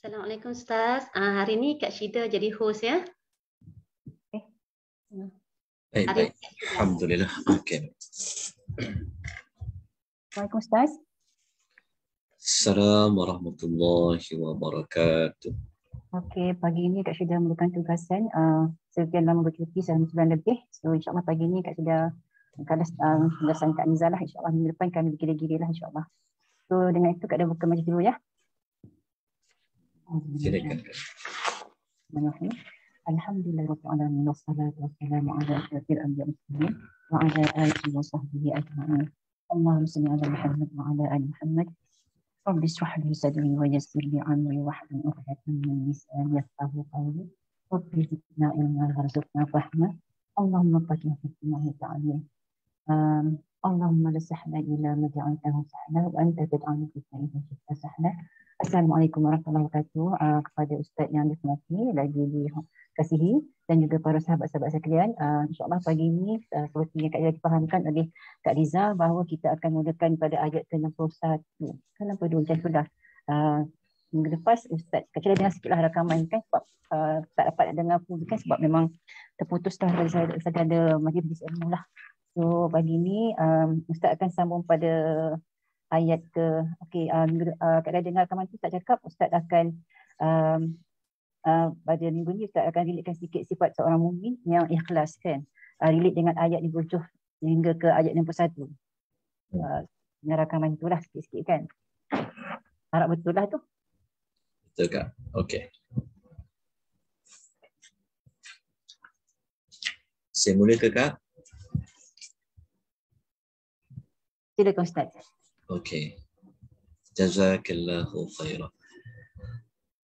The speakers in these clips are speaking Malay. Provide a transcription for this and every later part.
Assalamualaikum Ustaz. Hari ni Kak Syida jadi host ya. Baik. Alhamdulillah. Okey. Assalamualaikum Ustaz. Assalamualaikum warahmatullahi wabarakatuh. Okey, pagi ini Kak Syida memberikan tugasan sekian lama bercuti selama 9 lebih. So insyaAllah pagi ini Kak Syida tugasan Kak Nizal lah. InsyaAllah minggu depan kami bergila-gila lah insyaAllah. So dengan itu Kak dah buka majlis dulu ya. Silakan. Bismillahirrahmanirrahim. Alhamdulillahirabbil alamin wassalatu wassalamu ala asyrafil anbiya'i wal mursalin wa ala alihi wa sahbihi ajma'in. Allahumma shalli ala Muhammad wa ala ali Muhammad. Rabbi shrah li sadri wa yassir li amri wahlul 'uqdatam min lisani yafqahu qawli. Rabbi zidna ilman warzuqna fahma. Allahumma faqihna fid din wa ta'lim. Allahumma la sahla illa ma ja'altahu sahla wa anta taj'alul fitnata idza syi'ta sahla. Assalamualaikum warahmatullahi wabarakatuh kepada Ustaz yang dihormati, lagi dikasihi, dan juga para sahabat-sahabat sekalian. InsyaAllah pagi ini seperti yang Kak Ida difahamkan oleh Kak Riza bahawa kita akan mulakan pada ayat ke-61. Kenapa dulu macam tu dah? Minggu lepas Ustaz Kak Ida dengar sikitlah rakaman kan sebab tak dapat dengar full kan sebab memang terputus dah dari segala majlis ilmu lah. So pagi ini Ustaz akan sambung pada ayat ke Kak Ida dengar rakaman tu Ustaz cakap Ustaz akan pada minggu ni Ustaz akan relatekan sedikit sifat seorang mukmin yang ikhlas kan. Relate dengan ayat 57 hingga ke ayat 61. Dengan rakaman itulah sikit-sikit kan. Harap betul lah tu. Betul Kak. Okey. Saya mula ke Kak? Silakan Ustaz. Okey. Jazakallahu khairan.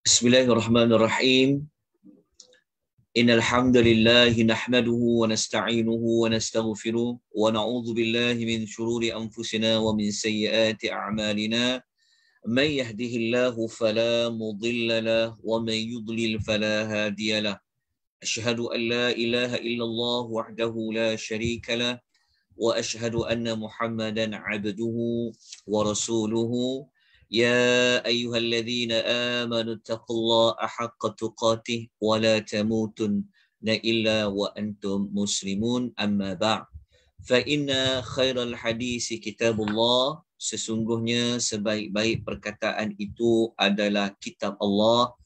Bismillahirrahmanirrahim. Innal hamdalillah nahmaduhu wa nasta'inuhu wa nastaghfiruh wa na'udzu billahi min shururi anfusina wa min sayyiati a'malina. Man yahdihillahu fala mudilla lahu wa man yudlil fala hadiya lahu. Asyhadu an la ilaha illallah wahdahu la syarika lahu wa asyhadu anna Muhammadan 'abduhu wa rasuluhu. يا أيها الذين آمنوا اتقوا الله حق تقاته ولا تموتن إلا وأنتم مسلمون أما بعد فإن خير الحديث كتاب الله. Sesungguhnya sebaik-baik perkataan itu adalah kitab Allah.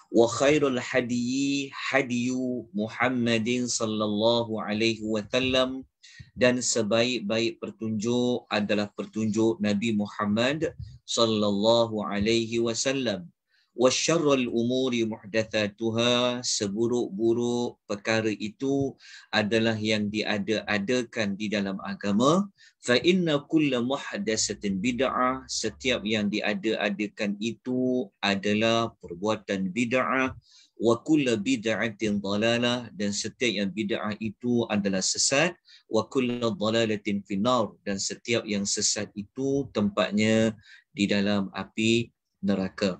Wa khairul hadiyi hadiyu Muhammadin sallallahu alaihi wasallam, dan sebaik-baik pertunjuk adalah pertunjuk Nabi Muhammad sallallahu alaihi wasallam. Wa syarrul umuri muhdatsatuha, seburuk-buruk perkara itu adalah yang diada-adakan di dalam agama. Fa inna kulla muhdatsatin bid'ah, setiap yang diada-adakan itu adalah perbuatan bid'ah. Wa kulla bid'atin dhalalah, dan setiap yang bid'ah itu adalah sesat. Wa kulla dhalalatin finnar, dan setiap yang sesat itu tempatnya di dalam api neraka.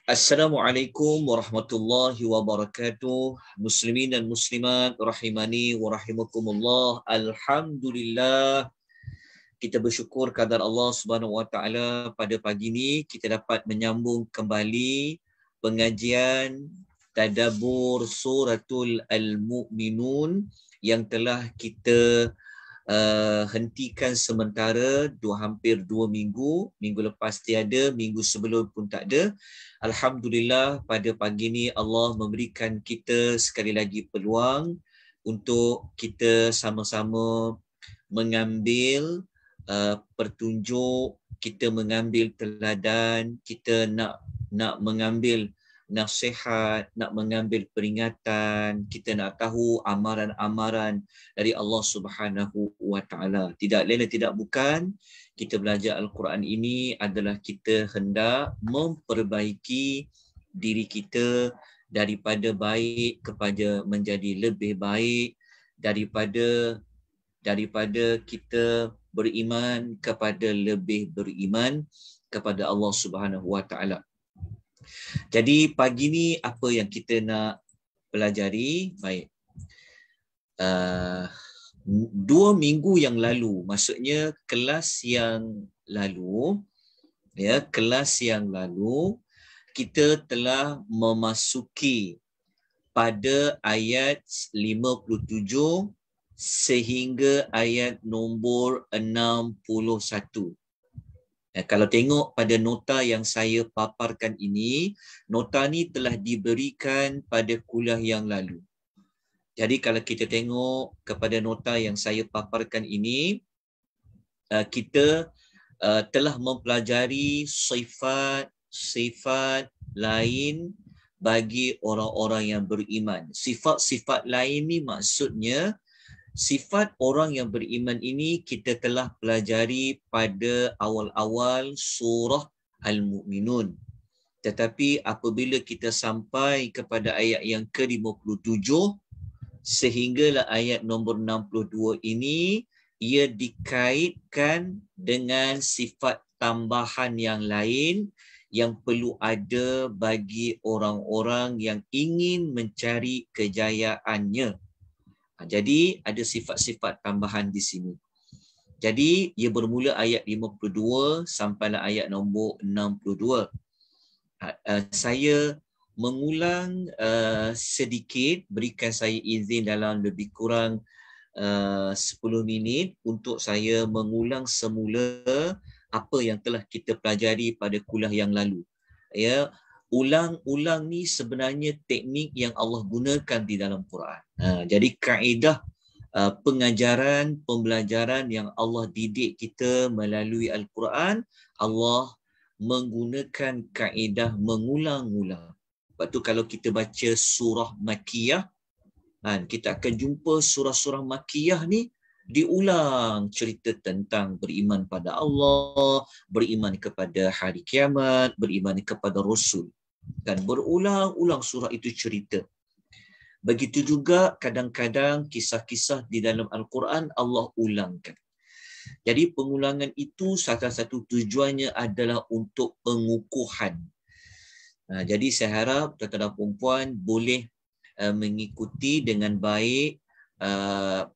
Assalamualaikum warahmatullahi wabarakatuh. Muslimin dan muslimat rahimani wa rahimakumullah. Alhamdulillah, kita bersyukur kepada Allah Subhanahu wa taala pada pagi ini kita dapat menyambung kembali pengajian tadabbur suratul Al-Mu'minun yang telah kita hentikan sementara hampir 2 minggu. Minggu lepas tiada, minggu sebelum pun tak ada. Alhamdulillah, pada pagi ini Allah memberikan kita sekali lagi peluang untuk kita sama-sama mengambil petunjuk, kita mengambil teladan, kita nak mengambil nasihat, nak mengambil peringatan, kita nak tahu amaran-amaran dari Allah Subhanahu wa taala. Tidak lain dan tidak bukan, kita belajar Al-Quran ini adalah kita hendak memperbaiki diri kita daripada baik kepada menjadi lebih baik, daripada kita beriman kepada lebih beriman kepada Allah Subhanahu wa taala. Jadi pagi ni apa yang kita nak pelajari? Baik. 2 minggu yang lalu, maksudnya kelas yang lalu, kita telah memasuki pada ayat 57 sehingga ayat nombor 61. Kalau tengok pada nota yang saya paparkan ini, nota ni telah diberikan pada kuliah yang lalu. Jadi kalau kita tengok kepada nota yang saya paparkan ini, kita telah mempelajari sifat-sifat lain bagi orang-orang yang beriman. Sifat-sifat lain ni maksudnya sifat orang yang beriman ini kita telah pelajari pada awal-awal surah Al-Mu'minun. Tetapi apabila kita sampai kepada ayat yang ke-57 sehinggalah ayat nombor 62 ini, ia dikaitkan dengan sifat tambahan yang lain yang perlu ada bagi orang-orang yang ingin mencari kejayaannya. Jadi ada sifat-sifat tambahan di sini. Jadi ia bermula ayat 52 sampailah ayat nombor 62. Saya mengulang sedikit, berikan saya izin dalam lebih kurang 10 minit untuk saya mengulang semula apa yang telah kita pelajari pada kuliah yang lalu. Ya, ulang-ulang ni sebenarnya teknik yang Allah gunakan di dalam Quran. Jadi kaedah pengajaran, pembelajaran yang Allah didik kita melalui Al-Quran, Allah menggunakan kaedah mengulang-ulang. Sebab tu kalau kita baca surah Makkiyah, kita akan jumpa surah-surah Makkiyah ni diulang cerita tentang beriman pada Allah, beriman kepada hari kiamat, beriman kepada Rasul. Dan berulang-ulang surah itu cerita. Begitu juga kadang-kadang kisah-kisah di dalam Al-Quran Allah ulangkan. Jadi pengulangan itu salah satu tujuannya adalah untuk pengukuhan. Jadi saya harap tuan-tuan dan puan boleh mengikuti dengan baik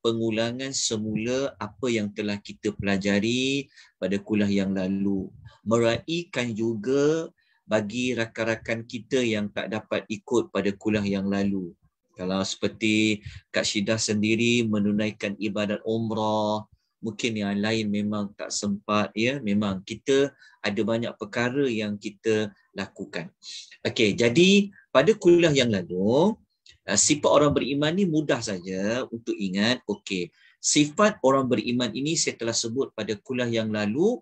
pengulangan semula apa yang telah kita pelajari pada kuliah yang lalu. Meraihkan juga bagi rakan-rakan kita yang tak dapat ikut pada kuliah yang lalu. Kalau seperti Kak Syidah sendiri menunaikan ibadat umrah, mungkin yang lain memang tak sempat, ya. Memang kita ada banyak perkara yang kita lakukan. Okey, jadi pada kuliah yang lalu, sifat orang beriman ni mudah saja untuk ingat. Okey, sifat orang beriman ini saya telah sebut pada kuliah yang lalu.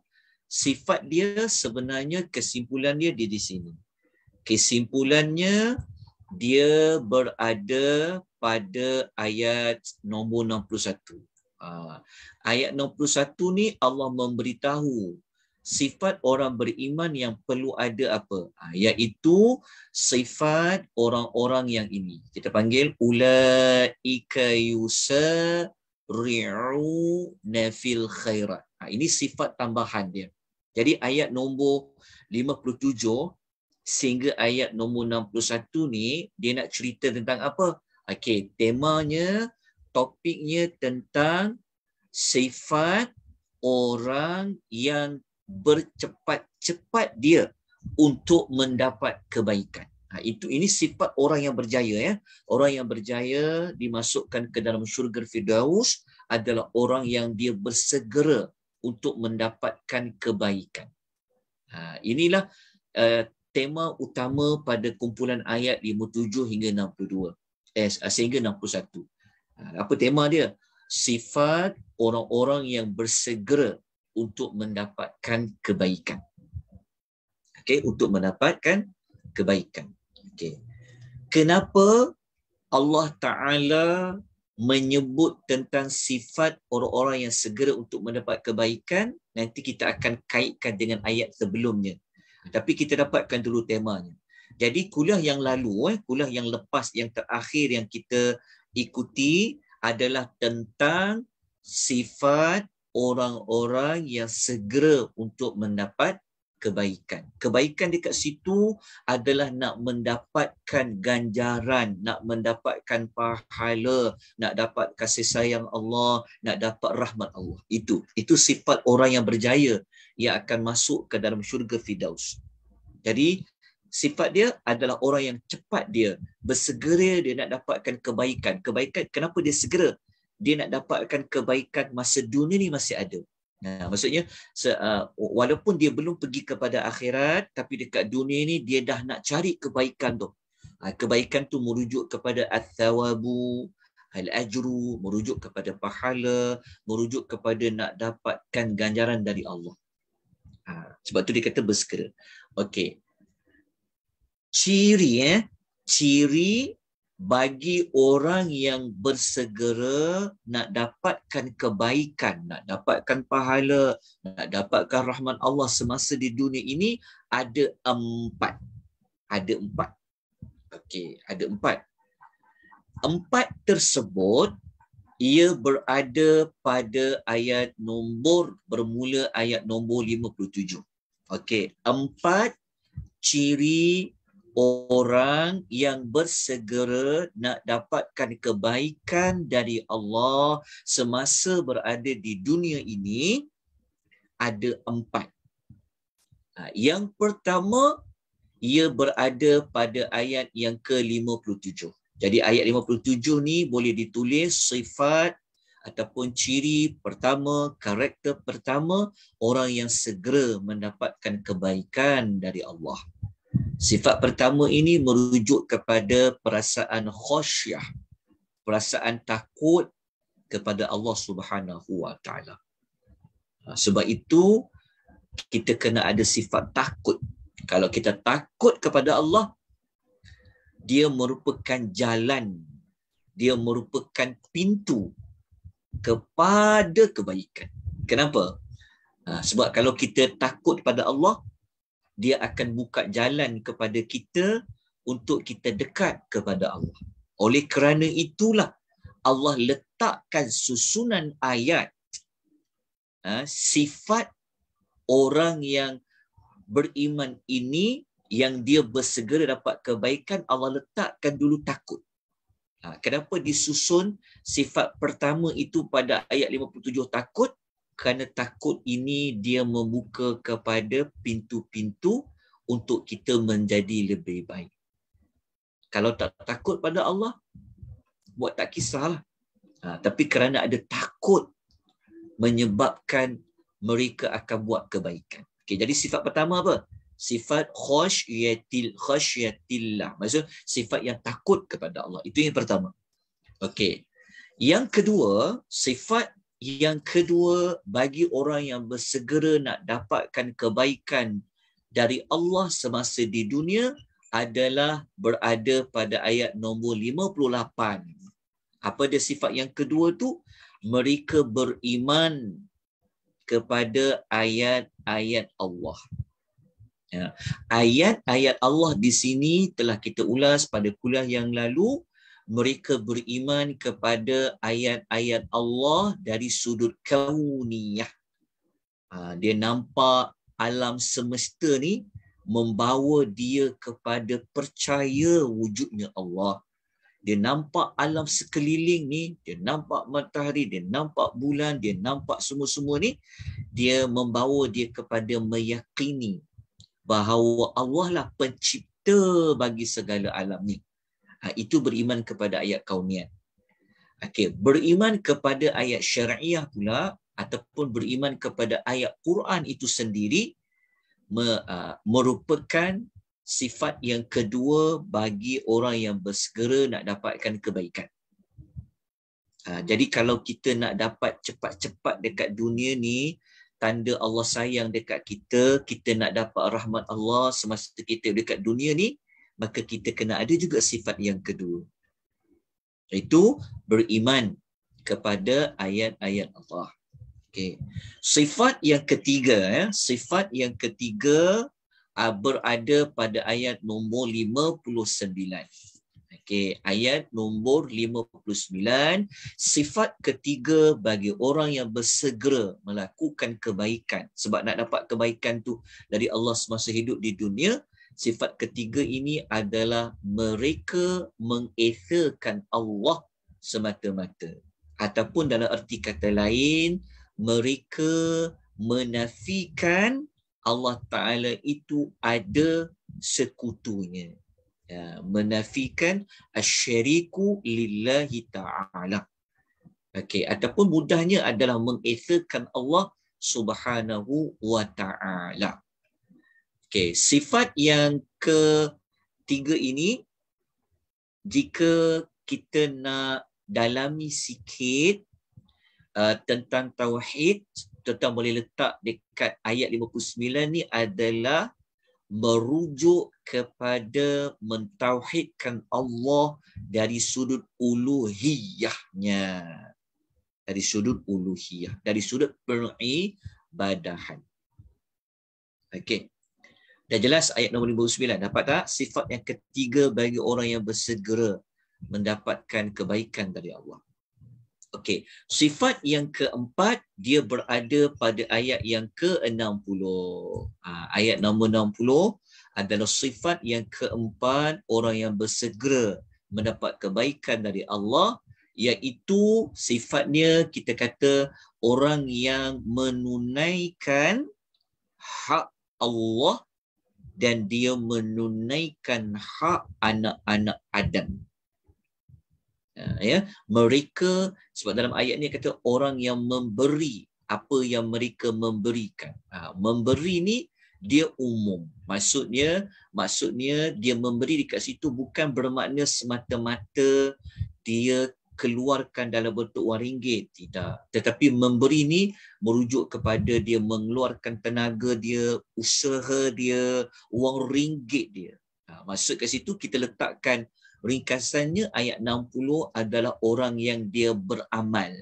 Sifat dia sebenarnya kesimpulan dia di sini. Kesimpulannya dia berada pada ayat nombor 61. Ayat 61 ni Allah memberitahu sifat orang beriman yang perlu ada apa? Iaitu sifat orang-orang yang ini. Kita panggil ulaika yusari'una fil khairat. Ini sifat tambahan dia. Jadi ayat nombor 57 sehingga ayat nombor 61 ni dia nak cerita tentang apa? Okey, temanya, topiknya tentang sifat orang yang bercepat-cepat dia untuk mendapat kebaikan. Ini sifat orang yang berjaya, ya. Orang yang berjaya dimasukkan ke dalam syurga Firdaus adalah orang yang dia bersegera untuk mendapatkan kebaikan. Inilah tema utama pada kumpulan ayat 57 hingga 62. Sehingga 61. Apa tema dia? Sifat orang-orang yang bersegera untuk mendapatkan kebaikan. Okey, untuk mendapatkan kebaikan. Okey. Kenapa Allah Ta'ala menyebut tentang sifat orang-orang yang segera untuk mendapat kebaikan? Nanti kita akan kaitkan dengan ayat sebelumnya. Tapi kita dapatkan dulu temanya. Jadi kuliah yang lalu, kuliah yang lepas, yang terakhir yang kita ikuti adalah tentang sifat orang-orang yang segera untuk mendapat kebaikan. Kebaikan dekat situ adalah nak mendapatkan ganjaran, nak mendapatkan pahala, nak dapat kasih sayang Allah, nak dapat rahmat Allah. Itu sifat orang yang berjaya yang akan masuk ke dalam syurga Firdaus. Jadi Sifat dia adalah orang yang cepat dia, bersegera dia nak dapatkan kebaikan. Kebaikan, kenapa dia segera? Dia nak dapatkan kebaikan masa dunia ni masih ada. Maksudnya, walaupun dia belum pergi kepada akhirat, tapi dekat dunia ni dia dah nak cari kebaikan tu. Kebaikan tu merujuk kepada at-thawabu, al-ajru, merujuk kepada pahala, merujuk kepada nak dapatkan ganjaran dari Allah. Sebab tu dia kata bersegera. Okey. Ciri bagi orang yang bersegera nak dapatkan kebaikan, nak dapatkan pahala, nak dapatkan rahmat Allah semasa di dunia ini ada 4. Ada 4. Okey, ada 4. 4 tersebut ia berada pada ayat nombor bermula ayat nombor 57. Okey, 4 ciri orang yang bersegera nak dapatkan kebaikan dari Allah semasa berada di dunia ini ada 4. Yang pertama, ia berada pada ayat yang ke-57. Jadi ayat 57 ni boleh ditulis sifat ataupun ciri pertama, karakter pertama orang yang segera mendapatkan kebaikan dari Allah. Sifat pertama ini merujuk kepada perasaan khasyah, perasaan takut kepada Allah Subhanahu Wa Taala. Sebab itu kita kena ada sifat takut. Kalau kita takut kepada Allah, dia merupakan jalan, dia merupakan pintu kepada kebaikan. Kenapa? Sebab kalau kita takut pada Allah, dia akan buka jalan kepada kita untuk kita dekat kepada Allah. Oleh kerana itulah Allah letakkan susunan ayat sifat orang yang beriman ini, yang dia bersegera dapat kebaikan, Allah letakkan dulu takut. Kenapa disusun sifat pertama itu pada ayat 57 takut? Kerana takut ini dia membuka kepada pintu-pintu untuk kita menjadi lebih baik. Kalau tak takut pada Allah, buat tak kisahlah. Tapi kerana ada takut menyebabkan mereka akan buat kebaikan. Okay, jadi sifat pertama apa? Sifat khasyatillah. Maksud sifat yang takut kepada Allah. Itu yang pertama. Okey. Yang kedua, sifat yang kedua bagi orang yang bersegera nak dapatkan kebaikan dari Allah semasa di dunia adalah berada pada ayat nombor 58. Apa dia sifat yang kedua tu? Mereka beriman kepada ayat-ayat Allah. Ayat-ayat Allah di sini telah kita ulas pada kuliah yang lalu. Mereka beriman kepada ayat-ayat Allah dari sudut kauniyah. Dia nampak alam semesta ni membawa dia kepada percaya wujudnya Allah. Dia nampak alam sekeliling ni, dia nampak matahari, dia nampak bulan, dia nampak semua-semua ni, dia membawa dia kepada meyakini bahawa Allah lah pencipta bagi segala alam ni. Itu beriman kepada ayat kauniyah. Okey, beriman kepada ayat syariah pula ataupun beriman kepada ayat Quran itu sendiri merupakan sifat yang kedua bagi orang yang bersegera nak dapatkan kebaikan. Jadi kalau kita nak dapat cepat-cepat dekat dunia ni, tanda Allah sayang dekat kita, kita nak dapat rahmat Allah semasa kita dekat dunia ni, maka kita kena ada juga sifat yang kedua. Iaitu beriman kepada ayat-ayat Allah. Okay. Sifat yang ketiga, sifat yang ketiga berada pada ayat nombor 59. Okay, ayat nombor 59, sifat ketiga bagi orang yang bersegera melakukan kebaikan. Sebab nak dapat kebaikan tu dari Allah semasa hidup di dunia, sifat ketiga ini adalah mereka mengesahkan Allah semata-mata. Ataupun dalam arti kata lain, mereka menafikan Allah Ta'ala itu ada sekutunya. Ya, menafikan asyiriku lillahi ta'ala. Okey, ataupun mudahnya adalah mengesakan Allah Subhanahu wa ta'ala. Okey, sifat yang ketiga ini, jika kita nak dalami sikit tentang tauhid, tuan-tuan boleh letak dekat ayat 59 ni adalah merujuk kepada mentauhidkan Allah dari sudut uluhiyahnya. Dari sudut uluhiyah, dari sudut peribadahan. Okey. Dah jelas ayat nombor 59. Dapat tak? Sifat yang ketiga bagi orang yang bersegera mendapatkan kebaikan dari Allah. Okey. Sifat yang keempat, dia berada pada ayat yang ke-60. Ayat nombor 60 adalah sifat yang keempat orang yang bersegera mendapat kebaikan dari Allah, iaitu sifatnya kita kata orang yang menunaikan hak Allah dan dia menunaikan hak anak-anak Adam. Ya, mereka, sebab dalam ayat ni kata orang yang memberi apa yang mereka memberikan. Memberi ni dia umum. Maksudnya dia memberi dekat situ bukan bermakna semata-mata dia keluarkan dalam bentuk wang ringgit, tidak. Tetapi memberi ni merujuk kepada dia mengeluarkan tenaga dia, usaha dia, wang ringgit dia. Maksud kat situ kita letakkan ringkasannya ayat 60 adalah orang yang dia beramal.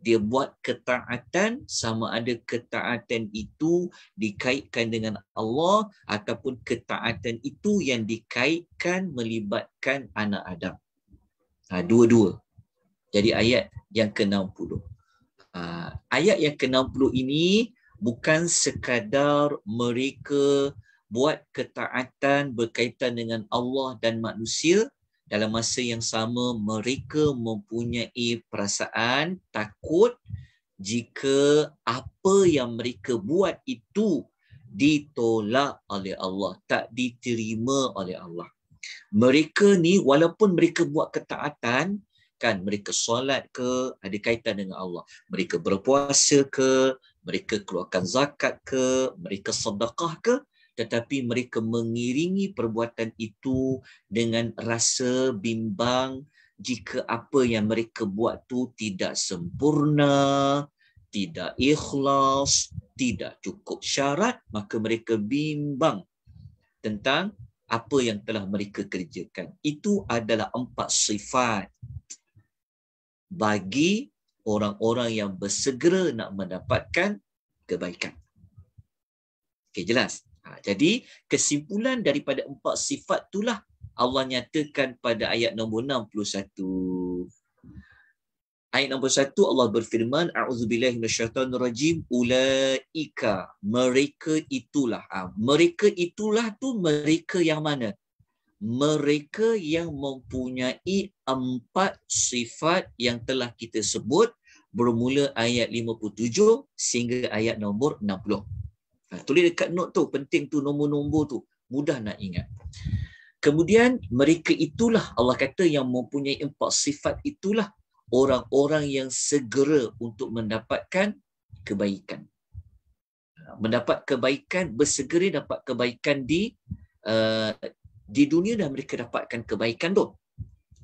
Dia buat ketaatan, sama ada ketaatan itu dikaitkan dengan Allah ataupun ketaatan itu yang dikaitkan melibatkan anak Adam. Dua-dua. Jadi ayat yang ke-60. Ayat yang ke-60 ini bukan sekadar mereka buat ketaatan berkaitan dengan Allah dan manusia, dalam masa yang sama mereka mempunyai perasaan takut jika apa yang mereka buat itu ditolak oleh Allah, tak diterima oleh Allah. Mereka ni walaupun mereka buat ketaatan, kan mereka solat ke, ada kaitan dengan Allah. Mereka berpuasa ke, mereka keluarkan zakat ke, mereka sedekah ke, tetapi mereka mengiringi perbuatan itu dengan rasa bimbang jika apa yang mereka buat tu tidak sempurna, tidak ikhlas, tidak cukup syarat, maka mereka bimbang tentang apa yang telah mereka kerjakan. Itu adalah 4 sifat bagi orang-orang yang bersegera nak mendapatkan kebaikan. Okey, jelas? Jadi kesimpulan daripada 4 sifat itulah Allah nyatakan pada ayat nombor 61. Ayat nombor 1 Allah berfirman, a'udzubillahi minasyaitonirrajim, ulaika, mereka itulah. Mereka itulah tu mereka yang mana? Mereka yang mempunyai 4 sifat yang telah kita sebut bermula ayat 57 sehingga ayat nombor 60. Tulis dekat note tu, penting tu nombor-nombor tu, mudah nak ingat. Kemudian mereka itulah Allah kata yang mempunyai 4 sifat itulah orang-orang yang segera untuk mendapatkan kebaikan. Mendapat kebaikan, bersegera dapat kebaikan di dunia dan mereka dapatkan kebaikan tu.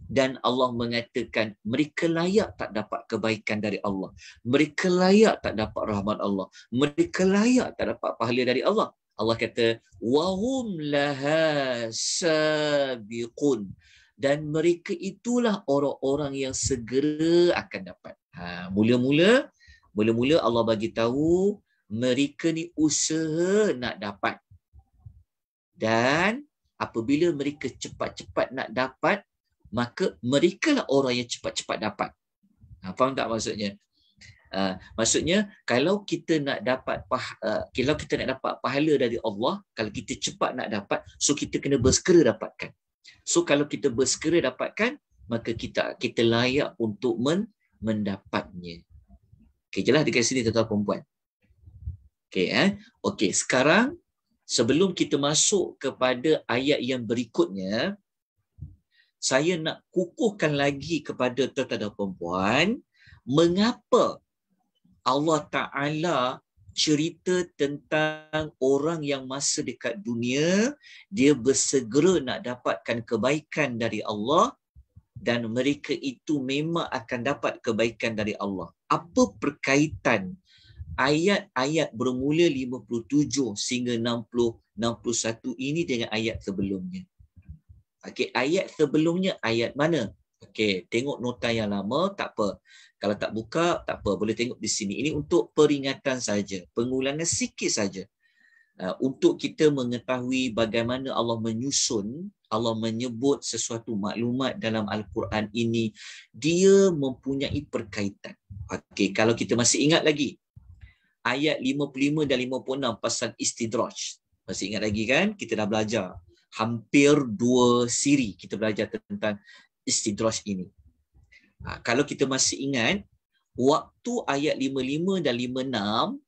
Dan Allah mengatakan mereka layak tak dapat kebaikan dari Allah. Mereka layak tak dapat rahmat Allah. Mereka layak tak dapat pahala dari Allah. Allah kata wahum laha sabiqun, dan mereka itulah orang-orang yang segera akan dapat. Mula-mula Allah bagi tahu mereka ni usaha nak dapat. Dan apabila mereka cepat-cepat nak dapat, maka mereka lah orang yang cepat-cepat dapat. Faham tak maksudnya? Maksudnya kalau kita nak dapat pahala dari Allah, kalau kita cepat nak dapat, so kita kena bersegera dapatkan. So kalau kita bersegera dapatkan, maka kita layak untuk mendapatnya. Okey, jelas dekat sini tuan-tuan perempuan. Okey, Okey, sekarang sebelum kita masuk kepada ayat yang berikutnya, saya nak kukuhkan lagi kepada tuan-tuan dan puan, mengapa Allah Ta'ala cerita tentang orang yang masa dekat dunia, dia bersegera nak dapatkan kebaikan dari Allah, dan mereka itu memang akan dapat kebaikan dari Allah. Apa perkaitan ayat-ayat bermula 57 sehingga 61 ini dengan ayat sebelumnya? Okey, ayat sebelumnya ayat mana? Okey, tengok nota yang lama, tak apa. Kalau tak buka, tak apa. Boleh tengok di sini. Ini untuk peringatan saja. Pengulangan sikit saja. Untuk kita mengetahui bagaimana Allah menyusun, Allah menyebut sesuatu maklumat dalam Al-Quran ini, dia mempunyai perkaitan. Okey, kalau kita masih ingat lagi, ayat 55 dan 56 pasal istidraj. Masih ingat lagi kan? Kita dah belajar. Hampir 2 siri kita belajar tentang istidraj ini. Kalau kita masih ingat, waktu ayat 55 dan 56,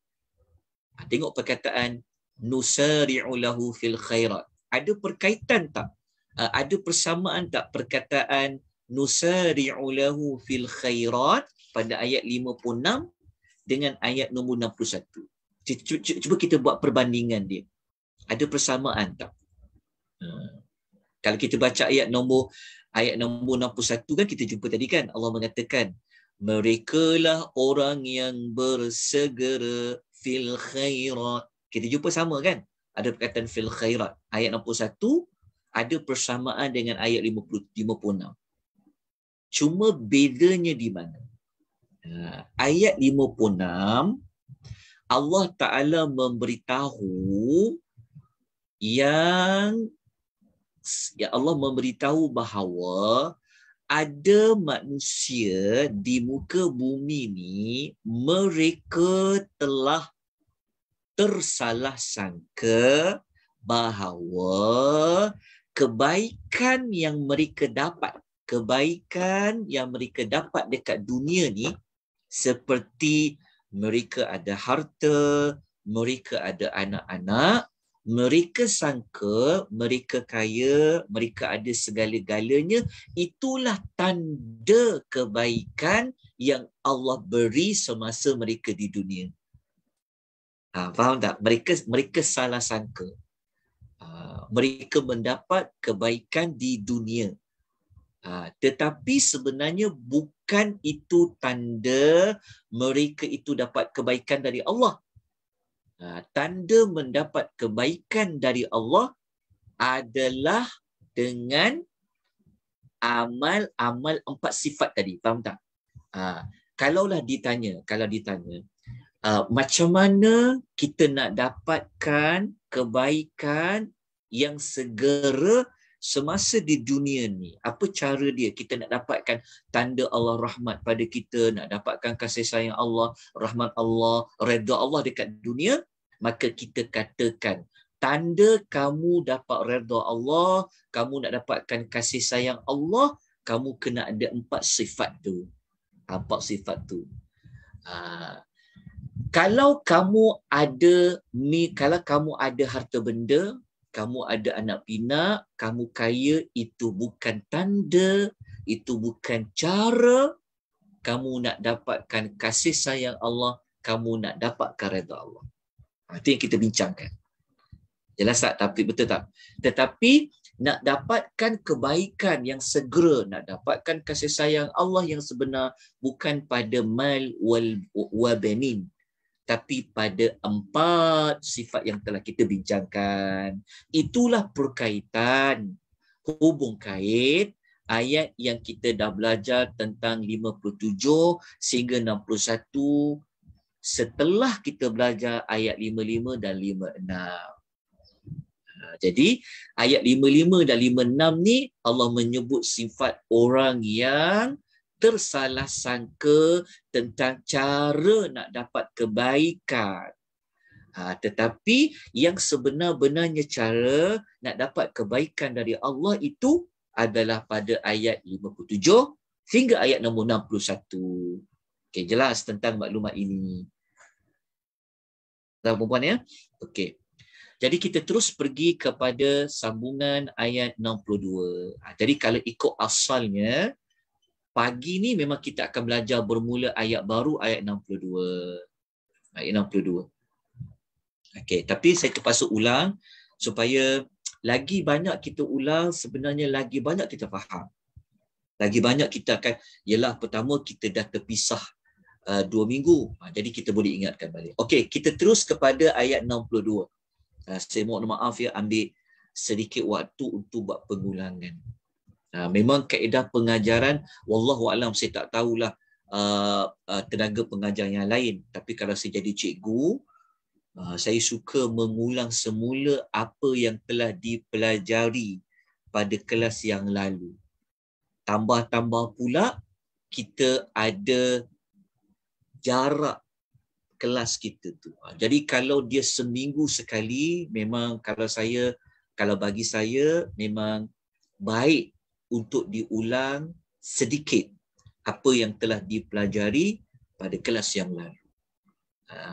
tengok perkataan nusari'u lahu fil khairat. Ada perkaitan tak? Ada persamaan tak perkataan nusari'u lahu fil khairat pada ayat 56 dengan ayat nombor 61? Cuba kita buat perbandingan dia. Ada persamaan tak? Kalau kita baca ayat nombor 61 kan, kita jumpa tadi kan, Allah mengatakan merekalah orang yang bersegera fil khairat. Kita jumpa sama kan, ada perkataan fil khairat. Ayat 61 ada persamaan dengan ayat 56. Cuma bedanya di mana? Ayat 56 Allah Ta'ala memberitahu Allah memberitahu bahawa ada manusia di muka bumi ni, mereka telah tersalah sangka bahawa kebaikan yang mereka dapat dekat dunia ni, seperti mereka ada harta, mereka ada anak-anak, mereka sangka mereka kaya, mereka ada segala-galanya, itulah tanda kebaikan yang Allah beri semasa mereka di dunia. Faham tak? Mereka salah sangka. Mereka mendapat kebaikan di dunia. Tetapi sebenarnya bukan itu tanda mereka itu dapat kebaikan dari Allah. Tanda mendapat kebaikan dari Allah adalah dengan amal 4 sifat tadi. Faham tak? Kalau ditanya, macam mana kita nak dapatkan kebaikan yang segera semasa di dunia ni? Apa cara dia? Kita nak dapatkan tanda Allah rahmat pada kita, nak dapatkan kasih sayang Allah, rahmat Allah, redha Allah dekat dunia, maka kita katakan tanda kamu dapat redha Allah, kamu nak dapatkan kasih sayang Allah, kamu kena ada 4 sifat tu. 4 sifat tu. Kalau kamu ada harta benda, kamu ada anak pinak, kamu kaya, itu bukan tanda, itu bukan cara kamu nak dapatkan kasih sayang Allah, kamu nak dapatkan redha Allah. Itu yang kita bincangkan. Jelas tak? Tapi betul tak? Tetapi nak dapatkan kebaikan yang segera, nak dapatkan kasih sayang Allah yang sebenar, bukan pada mal wa banin, tapi pada 4 sifat yang telah kita bincangkan. Itulah perkaitan, hubung kait ayat yang kita dah belajar tentang 57 sehingga 61 setelah kita belajar ayat 55 dan 56. Jadi ayat 55 dan 56 ni Allah menyebut sifat orang yang tersalah sangka tentang cara nak dapat kebaikan. Tetapi yang sebenar-benarnya cara nak dapat kebaikan dari Allah itu adalah pada ayat 57 hingga ayat nombor 61. Okey, jelas tentang maklumat ini. Tuan-tuan puan ya? Okey. Jadi kita terus pergi kepada sambungan ayat 62. Jadi kalau ikut asalnya, pagi ni memang kita akan belajar bermula ayat baru, ayat 62. Ayat 62. Okey, tapi saya terpaksa ulang supaya lagi banyak kita ulang, sebenarnya lagi banyak kita faham. Lagi banyak kita akan, ialah pertama kita dah terpisah 2 minggu. Jadi kita boleh ingatkan balik. Okey, kita terus kepada ayat 62. Saya mohon maaf ya, ambil sedikit waktu untuk buat pengulangan. Memang kaedah pengajaran, wallahu alam, saya tak tahulah tenaga pengajar yang lain. Tapi kalau saya jadi cikgu, saya suka mengulang semula apa yang telah dipelajari pada kelas yang lalu. Tambah-tambah pula, kita ada jarak kelas kita tu. Jadi kalau dia seminggu sekali, memang kalau bagi saya memang baik untuk diulang sedikit apa yang telah dipelajari pada kelas yang lalu.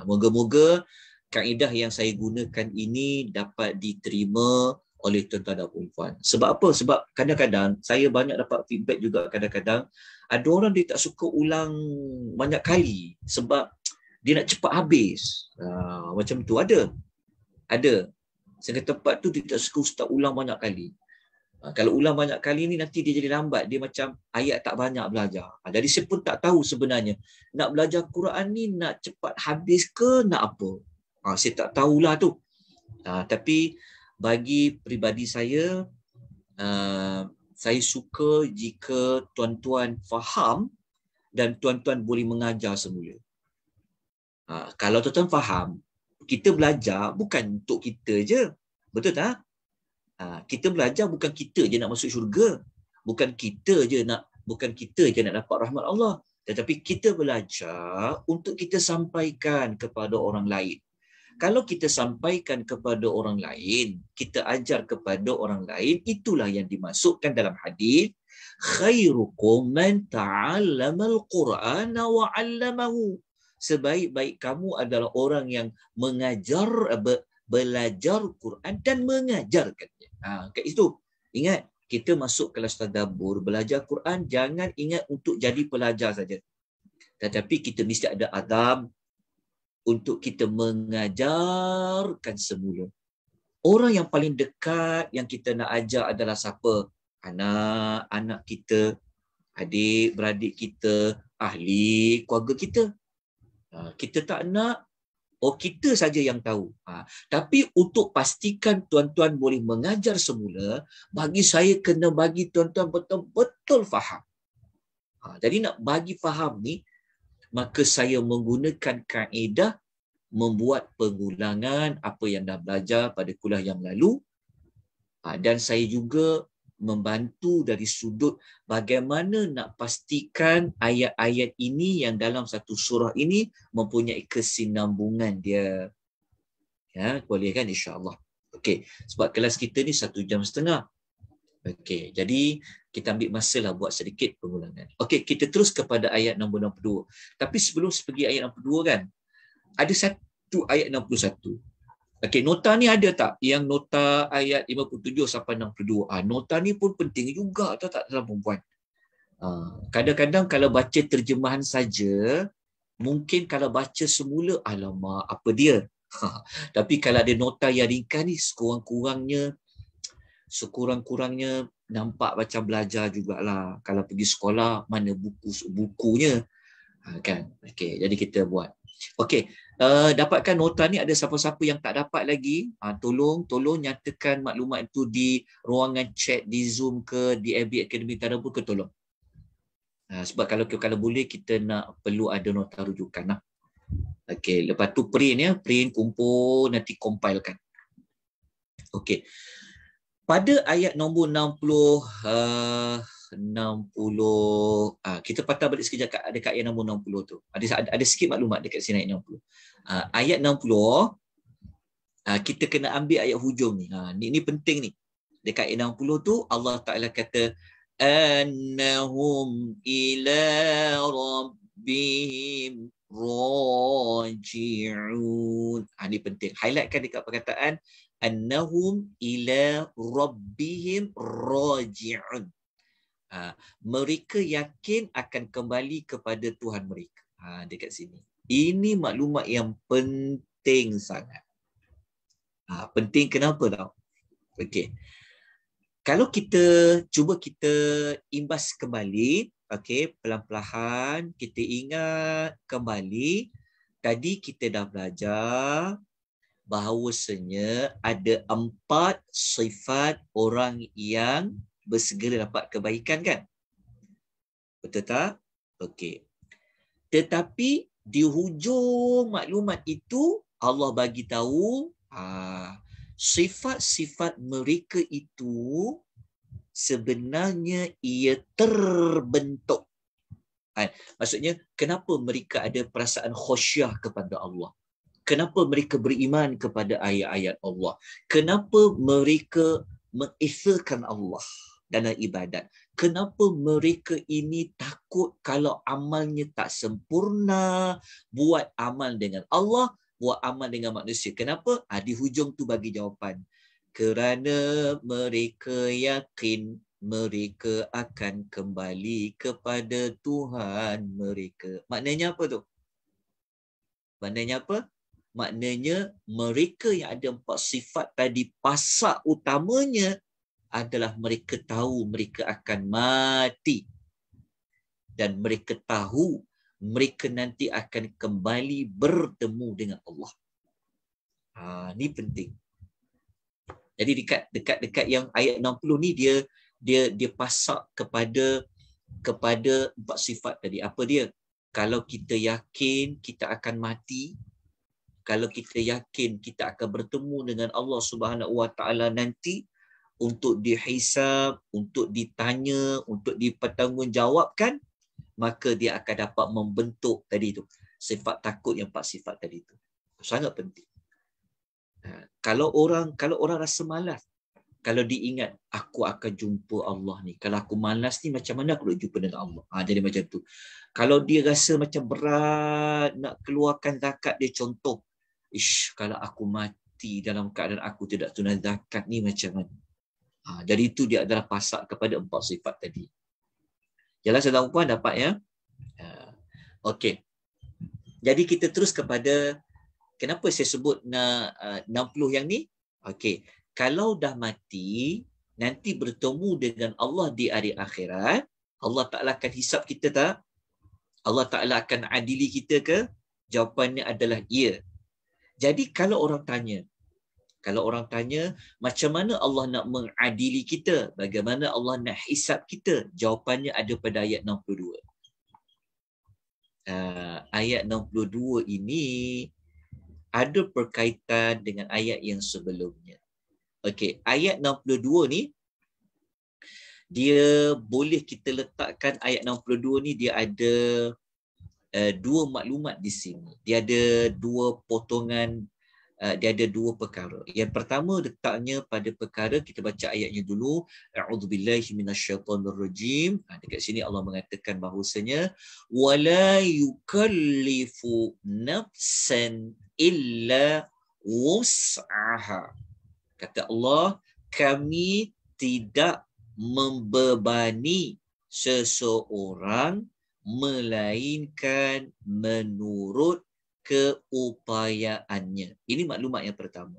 Moga-moga kaedah yang saya gunakan ini dapat diterima oleh tuan-tuan dan puan-puan. Sebab apa? Sebab kadang-kadang saya banyak dapat feedback juga, kadang-kadang ada orang dia tak suka ulang banyak kali sebab dia nak cepat habis. Macam tu ada. Sehingga tempat tu dia tak suka ustaz ulang banyak kali. Kalau ulang banyak kali ni nanti dia jadi lambat. Dia macam ayat tak banyak belajar. Jadi saya pun tak tahu sebenarnya. Nak belajar Quran ni nak cepat habis ke nak apa? Saya tak tahulah tu. Tapi bagi peribadi saya suka jika tuan-tuan faham dan tuan-tuan boleh mengajar semula. Kalau tuan-tuan faham, kita belajar bukan untuk kita je. Betul tak? Kita belajar bukan kita je nak masuk syurga. Bukan kita je nak dapat rahmat Allah. Tetapi kita belajar untuk kita sampaikan kepada orang lain. Kalau kita sampaikan kepada orang lain, kita ajar kepada orang lain, itulah yang dimasukkan dalam hadis, khairukum man ta'allamal Qur'ana wa 'allamahu. Sebaik-baik kamu adalah orang yang belajar Quran dan mengajarkannya. Kat itu, ingat, kita masuk kelas tadabbur, belajar Quran, jangan ingat untuk jadi pelajar saja. Tetapi kita mesti ada adab untuk kita mengajarkan semula. Orang yang paling dekat yang kita nak ajar adalah siapa? Anak-anak kita, adik-beradik kita, ahli keluarga kita. Kita tak nak kita saja yang tahu. Tapi untuk pastikan tuan-tuan boleh mengajar semula, bagi saya kena bagi tuan-tuan betul-betul faham. Jadi nak bagi faham ni, maka saya menggunakan kaedah membuat pengulangan apa yang dah belajar pada kuliah yang lalu. Dan saya juga membantu dari sudut bagaimana nak pastikan ayat-ayat ini yang dalam satu surah ini mempunyai kesinambungan dia. Ya, boleh kan, insya-Allah. Okey, sebab kelas kita ni 1 jam setengah. Okey, jadi kita ambil masa lah buat sedikit pengulangan. Okey, kita terus kepada ayat nombor 62. Tapi sebelum pergi ayat 62 kan, ada satu ayat 61. Okey, nota ni ada tak? Yang nota ayat 57 sampai 62. Nota ni pun penting juga, tahu tak, dalam perempuan. Kadang-kadang kalau baca terjemahan saja, mungkin kalau baca semula, alamak, apa dia? Tapi kalau ada nota yang ringkas ni, sekurang-kurangnya nampak macam belajar jugalah. Kalau pergi sekolah, mana bukunya. Kan? Okey, jadi kita buat. Okey, dapatkan nota ni. Ada siapa-siapa yang tak dapat lagi, tolong nyatakan maklumat itu di ruangan chat, di Zoom ke, di FB Academy Tadabbur ke, tolong. Sebab kalau boleh kita nak perlu ada nota rujukan lah. Okey, lepas tu print kumpul, nanti compilekan. Okey. Pada ayat nombor 60, kita patah balik sekejap dekat ayat nombor 60 tu. Ada sikit maklumat dekat sini ayat 60. Ayat 60, kita kena ambil ayat hujung ni. Ni penting ni. Dekat ayat 60 tu Allah Ta'ala kata, annahum ila rabbihim raji'un. Ni penting. Highlightkan dekat perkataan annahum ila rabbihim raji'un. Mereka yakin akan kembali kepada Tuhan mereka. Dekat sini. Ini maklumat yang penting sangat. Penting kenapa tau? Okey. Kalau kita cuba kita imbas kembali, okey, pelan-pelan kita ingat kembali, tadi kita dah belajar bahawasanya ada 4 sifat orang yang bersegera dapat kebaikan, kan? Betul tak? Okey. Tetapi di hujung maklumat itu Allah bagi tahu sifat-sifat mereka itu sebenarnya ia terbentuk. Maksudnya kenapa mereka ada perasaan khusyah kepada Allah? Kenapa mereka beriman kepada ayat-ayat Allah? Kenapa mereka mengisahkan Allah dalam ibadat? Kenapa mereka ini takut kalau amalnya tak sempurna, buat amal dengan Allah, buat amal dengan manusia? Kenapa? Di hujung tu bagi jawapan. Kerana mereka yakin mereka akan kembali kepada Tuhan mereka. Maknanya apa tu? Maknanya apa? Maknanya mereka yang ada 4 sifat tadi, pasak utamanya adalah mereka tahu mereka akan mati. Dan mereka tahu mereka nanti akan kembali bertemu dengan Allah. Ni penting. Jadi dekat yang ayat 60 ni dia pasak kepada 4 sifat tadi. Apa dia? Kalau kita yakin kita akan mati, kalau kita yakin kita akan bertemu dengan Allah Subhanahu Wa Taala nanti untuk dihisab, untuk ditanya, untuk dipertanggungjawabkan, maka dia akan dapat membentuk tadi tu sifat takut yang 4 sifat tadi tu. Sangat penting. Kalau orang rasa malas, kalau diingat aku akan jumpa Allah ni, kalau aku malas ni macam mana aku nak jumpa dengan Allah? Jadi macam tu. Kalau dia rasa macam berat nak keluarkan zakat, dia contoh, kalau aku mati dalam keadaan aku tidak tunai zakat ni macam mana? Jadi itu dia adalah pasak kepada 4 sifat tadi. Jelas tuan puan dapat ya? Okey. Jadi kita terus kepada kenapa saya sebut 60 yang ni? Okey. Kalau dah mati, nanti bertemu dengan Allah di hari akhirat, Allah Ta'ala akan hisap kita tak? Allah Ta'ala akan adili kita ke? Jawapannya adalah ya. Jadi kalau orang tanya, macam mana Allah nak mengadili kita? Bagaimana Allah nak hisap kita? Jawapannya ada pada ayat 62. Ayat 62 ini ada berkaitan dengan ayat yang sebelumnya. Okey, ayat 62 ni, dia boleh kita letakkan ayat 62 ni dia ada 2 maklumat di sini. Dia ada 2 potongan. Dia ada 2 perkara. Yang pertama letaknya pada perkara, kita baca ayatnya dulu. A'udzubillahi minasyaitonirrajim. Dekat sini Allah mengatakan bahawasanya wala yukallifu nafsan illa wus'aha. Kata Allah, kami tidak membebani seseorang melainkan menurut keupayaannya. Ini maklumat yang pertama.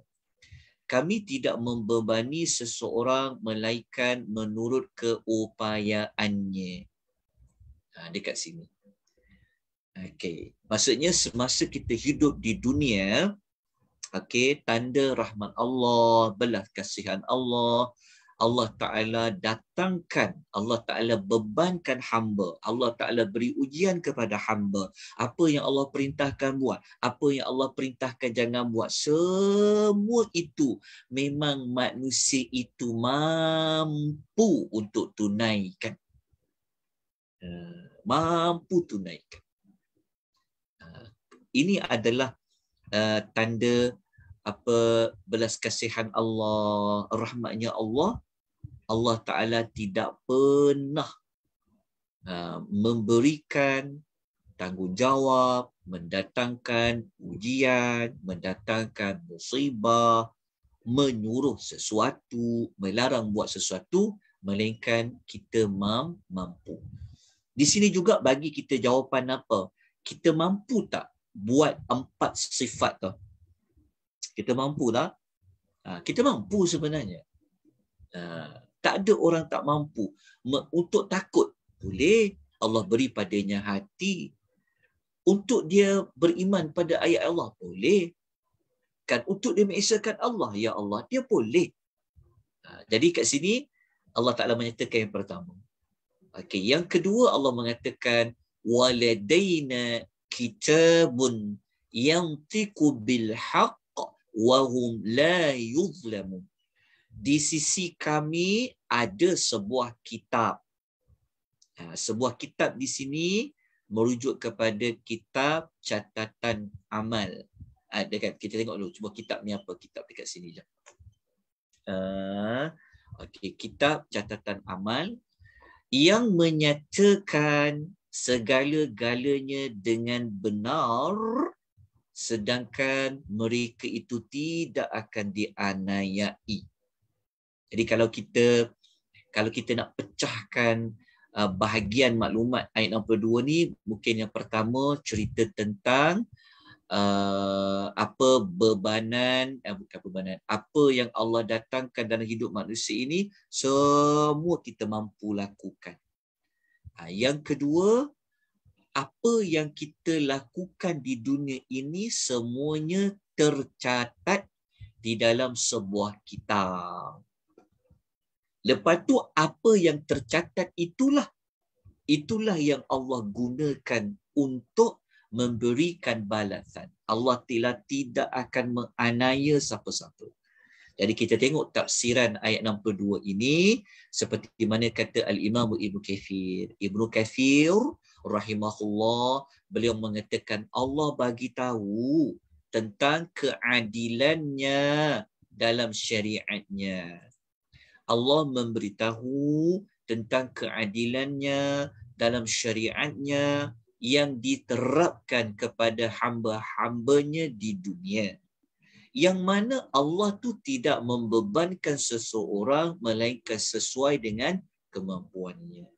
Kami tidak membebani seseorang melainkan menurut keupayaannya. Dekat sini. Okey. Maksudnya semasa kita hidup di dunia, okey, tanda rahmat Allah, belas kasihan Allah, Allah Ta'ala datangkan, Allah Ta'ala bebankan hamba, Allah Ta'ala beri ujian kepada hamba. Apa yang Allah perintahkan buat, apa yang Allah perintahkan jangan buat, semua itu memang manusia itu mampu untuk tunaikan. Mampu tunaikan. Ini adalah tanda belas kasihan Allah, rahmatnya Allah. Allah Ta'ala tidak pernah memberikan tanggungjawab, mendatangkan ujian, mendatangkan musibah menyuruh sesuatu, melarang buat sesuatu, melainkan kita mampu. Di sini juga bagi kita jawapan apa? Kita mampu tak buat 4 sifat tu? Kita mampu tak? Kita mampu sebenarnya. Tak ada orang tak mampu. Untuk takut, boleh. Allah beri padanya hati. Untuk dia beriman pada ayat Allah, boleh. Kan untuk dia mengesahkan Allah, ya Allah, dia boleh. Jadi kat sini Allah Ta'ala menyatakan yang pertama. Okey, yang kedua Allah mengatakan waladaina kitabun yantiqu bil haqq wa hum la yuzlamun. Di sisi kami ada sebuah kitab. Sebuah kitab di sini merujuk kepada kitab catatan amal. Dekat kita tengok dulu cuba kitab ni apa, kitab dekat sini je. Okey, kitab catatan amal yang menyatakan segala-galanya dengan benar, sedangkan mereka itu tidak akan dianiayai. Jadi kalau kita nak pecahkan bahagian maklumat ayat 62 ni, mungkin yang pertama cerita tentang apa bebanan, bukan bebanan, apa yang Allah datangkan dalam hidup manusia ini, semua kita mampu lakukan. Yang kedua, apa yang kita lakukan di dunia ini semuanya tercatat di dalam sebuah kitab. Lepas tu apa yang tercatat itulah yang Allah gunakan untuk memberikan balasan. Allah tidak akan menganiaya siapa-siapa. Jadi kita tengok tafsiran ayat 62 ini seperti mana kata Al-Imam Ibnu Katsir. Ibnu Katsir rahimahullah, beliau mengatakan Allah bagi tahu tentang keadilannya dalam syariatnya. Allah memberitahu tentang keadilannya dalam syariatnya yang diterapkan kepada hamba-hambanya di dunia. Yang mana Allah tu tidak membebankan seseorang melainkan sesuai dengan kemampuannya.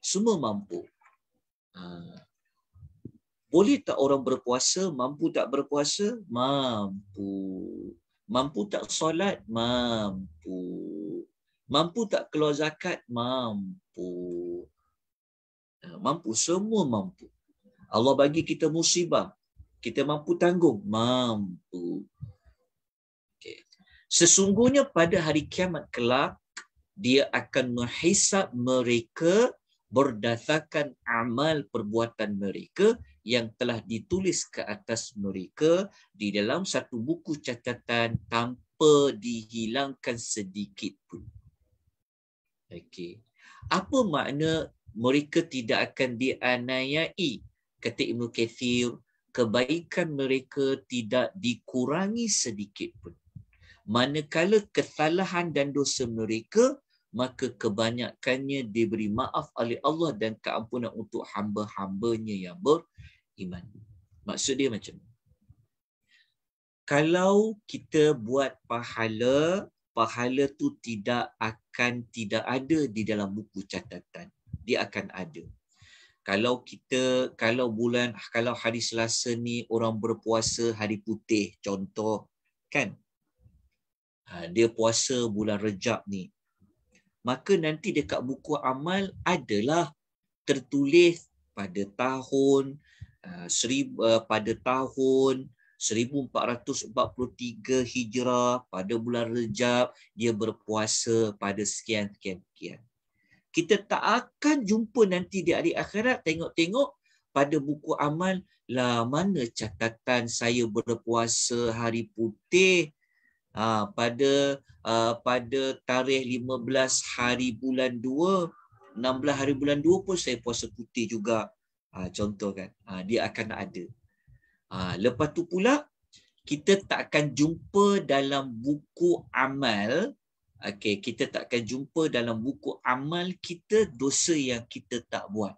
Semua mampu. Boleh tak orang berpuasa? Mampu tak berpuasa? Mampu. Mampu tak solat? Mampu. Mampu tak keluar zakat? Mampu. Mampu, semua mampu. Allah bagi kita musibah, kita mampu tanggung? Mampu. Okay. Sesungguhnya pada hari kiamat kelak, dia akan menghisap mereka berdasarkan amal perbuatan mereka yang telah ditulis ke atas mereka di dalam satu buku catatan tanpa dihilangkan sedikit pun. Okey. Apa makna mereka tidak akan dianiayai? Kata Ibnu Katsir, kebaikan mereka tidak dikurangi sedikit pun. Manakala kesalahan dan dosa mereka, maka kebanyakannya diberi maaf oleh Allah dan keampunan untuk hamba-hambanya yang beriman. Maksud dia macam ni. Kalau kita buat pahala tu tidak ada di dalam buku catatan. Dia akan ada. Kalau hari Selasa ni orang berpuasa hari putih, contoh kan, dia puasa bulan Rejab ni, maka nanti dekat buku amal adalah tertulis pada tahun 1443 Hijrah pada bulan Rejab dia berpuasa pada sekian. Kita tak akan jumpa nanti di hari akhirat tengok pada buku amal, mana catatan saya berpuasa hari putih pada tarikh 15 hari bulan 2, 16 hari bulan 2 pun saya puasa putih juga. Contoh kan. Dia akan ada. Lepas tu pula kita tak akan jumpa dalam buku amal. Okey, kita tak akan jumpa dalam buku amal kita dosa yang kita tak buat.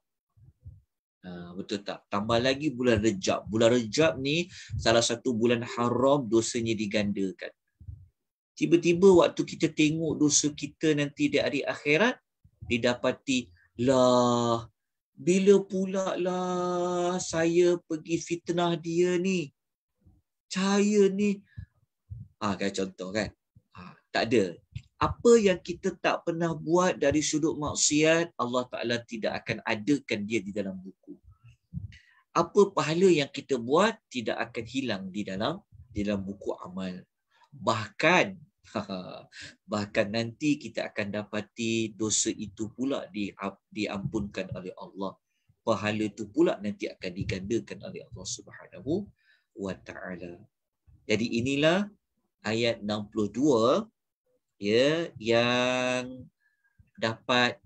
Betul tak? Tambah lagi bulan Rejab. Bulan Rejab ni salah satu bulan haram, dosanya digandakan. Tiba-tiba waktu kita tengok dosa kita nanti di hari akhirat, didapati, lah, bila pula lah saya pergi fitnah dia ni. Saya ni. Kan contoh kan. Tak ada. Apa yang kita tak pernah buat dari sudut maksiat, Allah Ta'ala tidak akan adakan dia di dalam buku. Apa pahala yang kita buat tidak akan hilang di dalam buku amal. Bahkan nanti kita akan dapati dosa itu pula diampunkan oleh Allah. Pahala itu pula nanti akan digandakan oleh Allah Subhanahu wa Ta'ala. Jadi inilah ayat 62 ya, yang dapat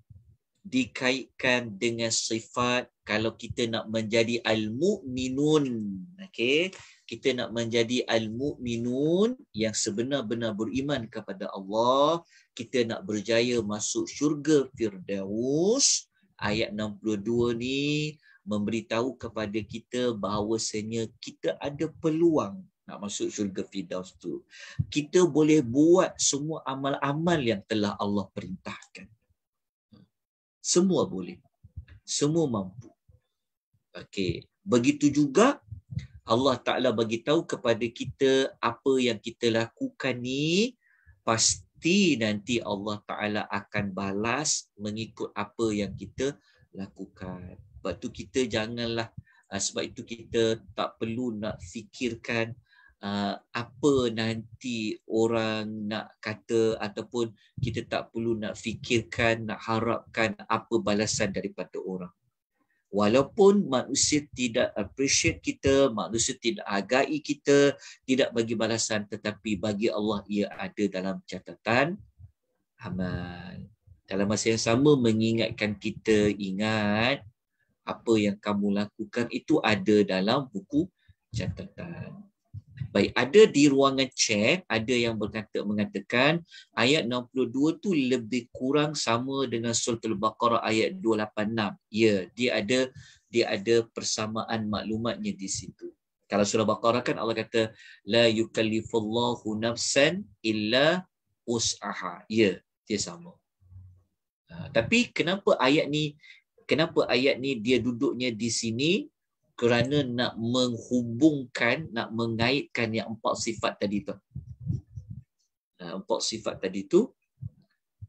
dikaitkan dengan sifat kalau kita nak menjadi al-mu'minun. Okey, kita nak menjadi al-mu'minun yang sebenar-benar beriman kepada Allah, kita nak berjaya masuk syurga Firdaus. Ayat 62 ni memberitahu kepada kita bahawasanya kita ada peluang nak masuk syurga Firdaus tu. Kita boleh buat semua amal-amal yang telah Allah perintahkan. Semua boleh. Semua mampu. Okey, begitu juga Allah Ta'ala bagi tahu kepada kita apa yang kita lakukan ni pasti nanti Allah Ta'ala akan balas mengikut apa yang kita lakukan. Sebab tu kita janganlah, sebab itu kita tak perlu nak fikirkan apa nanti orang nak kata, ataupun kita tak perlu nak fikirkan, nak harapkan apa balasan daripada orang. Walaupun manusia tidak appreciate kita, manusia tidak hargai kita, tidak bagi balasan, tetapi bagi Allah ia ada dalam catatan amal. Dalam masa yang sama mengingatkan kita, ingat apa yang kamu lakukan itu ada dalam buku catatan. Baik, ada di ruangan chat, ada yang mengatakan ayat 62 tu lebih kurang sama dengan surah Al-Baqarah ayat 286. Ya, dia ada persamaan maklumatnya di situ. Kalau surah Baqarah kan Allah kata la yukallifullahu nafsan illa wus'aha. Ya, dia sama. Tapi kenapa ayat ni dia duduknya di sini? Kerana nak menghubungkan, nak mengaitkan yang empat sifat tadi tu. Empat sifat tadi tu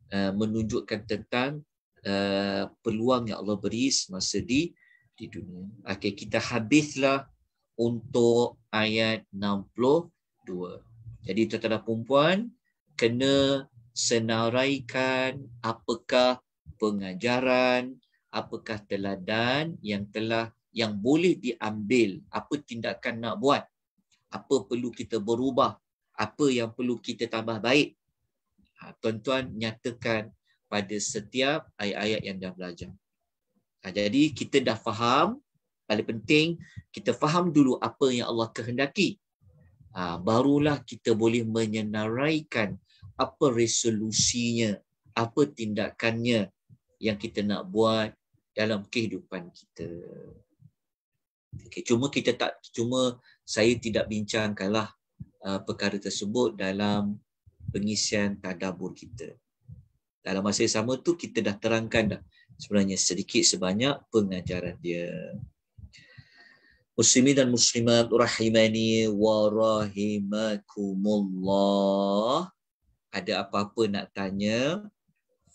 menunjukkan tentang peluang yang Allah beri semasa di dunia. Okey, kita habislah untuk ayat 62. Jadi tuan-tuan dan puan, kena senaraikan apakah pengajaran, apakah teladan yang boleh diambil, apa tindakan nak buat, apa perlu kita berubah, apa yang perlu kita tambah baik. Tuan-tuan nyatakan pada setiap ayat-ayat yang dah belajar. Jadi kita dah faham, paling penting kita faham dulu apa yang Allah kehendaki. Barulah kita boleh menyenaraikan apa resolusinya, apa tindakannya yang kita nak buat dalam kehidupan kita. Okay, cuma saya tidak bincangkanlah perkara tersebut dalam pengisian tadabbur kita. Dalam masa yang sama tu kita dah terangkan dah sebenarnya sedikit sebanyak pengajaran dia. Muslimin dan muslimat rahimani wa rahimakumullah. Ada apa-apa nak tanya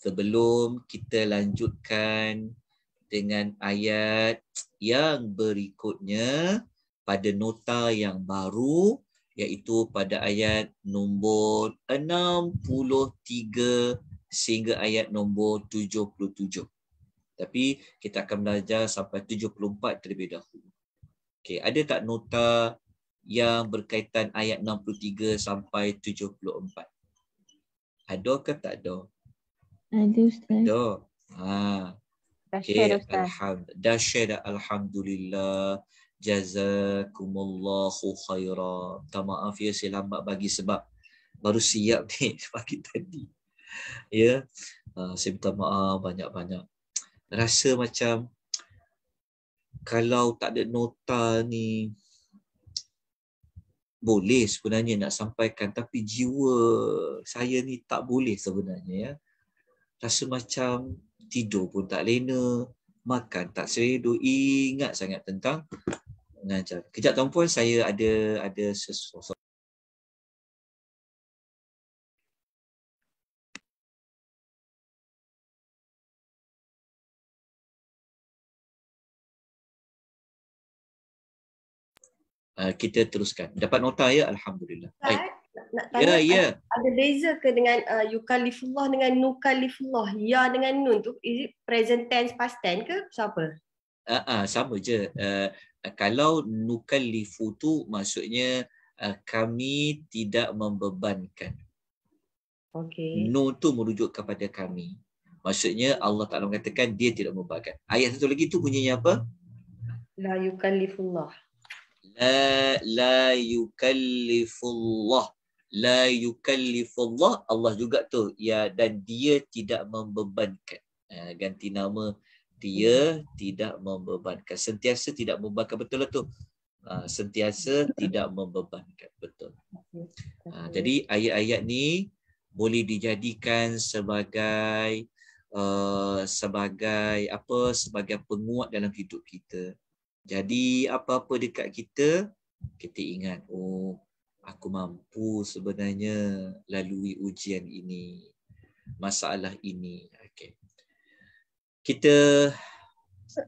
sebelum kita lanjutkan dengan ayat yang berikutnya pada nota yang baru, iaitu pada ayat nombor 63 sehingga ayat nombor 77. Tapi kita akan belajar sampai 74 terlebih dahulu. Okey, ada tak nota yang berkaitan ayat 63 sampai 74? Ada ke tak ada? Ada, Ustaz. Ada. Dahsyat, Okay, dahsyat, alhamdulillah. Jazakumullahu khaira. Tak maaf ya, saya lambat bagi sebab baru siap ni pagi tadi. Ya, saya minta maaf banyak-banyak. Rasa macam kalau tak ada nota ni boleh sebenarnya nak sampaikan, tapi jiwa saya ni tak boleh sebenarnya ya. Rasa macam tidur pun tak lena, makan tak seredu, ingat sangat tentang mengajar. Kejap tuan-puan, saya ada sesuatu. Kita teruskan. Dapat nota ya? Alhamdulillah. Baik. Nak tanya, Ya. ada beza ke dengan yukalifullah dengan nukalifullah? Ya dengan nun tu, is it present tense, past tense ke? Siapa? Sama je. Kalau nukallifu tu maksudnya kami tidak membebankan. Okey. Nun tu merujuk kepada kami. Maksudnya Allah Ta'ala mengatakan dia tidak membebankan. Ayat satu lagi tu bunyinya apa? La yukalifullah. La yukallifullah. La yukallifullah, Allah juga tu ya, dan dia tidak membebankan. Ganti nama, dia tidak membebankan. Sentiasa tidak membebankan, betul lah tu. Sentiasa tidak membebankan, betul. Jadi ayat-ayat ni boleh dijadikan sebagai sebagai penguat dalam hidup kita. Jadi apa-apa dekat kita, kita ingat, oh, aku mampu sebenarnya lalui ujian ini, masalah ini. Okey. Kita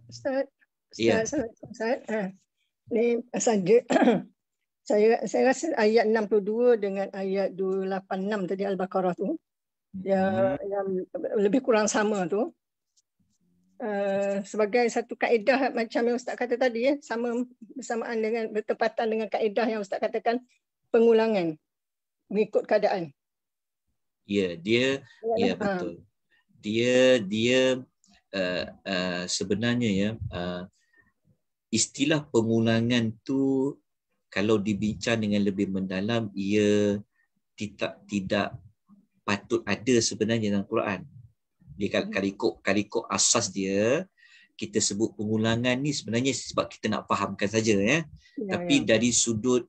Ustaz, Ya. Ni saja. Saya rasa ayat 62 dengan ayat 286 tadi Al-Baqarah tu yang lebih kurang sama tu. Sebagai satu kaedah macam yang Ustaz kata tadi, sama bersamaan dengan bertepatan dengan kaedah yang Ustaz katakan, pengulangan mengikut keadaan. Ya, betul. Dia sebenarnya ya, istilah pengulangan tu kalau dibincang dengan lebih mendalam, ia tidak patut ada sebenarnya dalam Quran. Dia kalau ikut asas dia, kita sebut pengulangan ni sebenarnya sebab kita nak fahamkan saja ya. Tapi dari sudut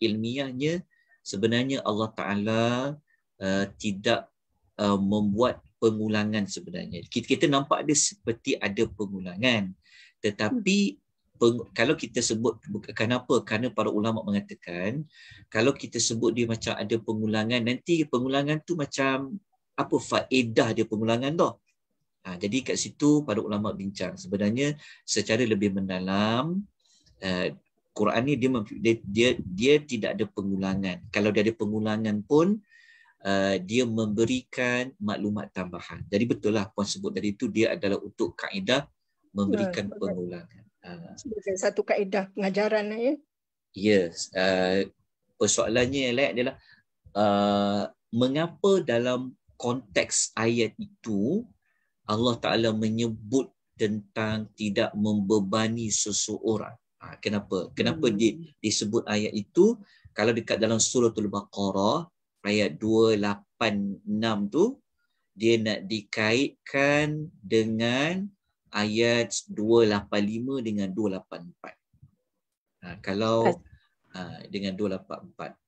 ilmiahnya, sebenarnya Allah Ta'ala tidak membuat pengulangan sebenarnya. Kita nampak dia seperti ada pengulangan. Tetapi kalau kita sebut, kenapa? Kerana para ulama mengatakan kalau kita sebut dia macam ada pengulangan, nanti pengulangan tu macam apa faedah dia pengulangan tu? Jadi kat situ para ulama bincang. Sebenarnya secara lebih mendalam, Quran ni dia tidak ada pengulangan. Kalau dia ada pengulangan pun, dia memberikan maklumat tambahan. Jadi betul lah puan sebut tadi itu, dia adalah untuk kaedah memberikan pengulangan. Sebagai satu kaedah pengajaran ya. Yes. Persoalannya yang lain adalah mengapa dalam konteks ayat itu Allah Ta'ala menyebut tentang tidak membebani seseorang. Kenapa? Kenapa disebut ayat itu? Kalau dekat dalam suratul Baqarah ayat 286 tu, dia nak dikaitkan dengan ayat 285 dengan 284. Kalau dengan 284.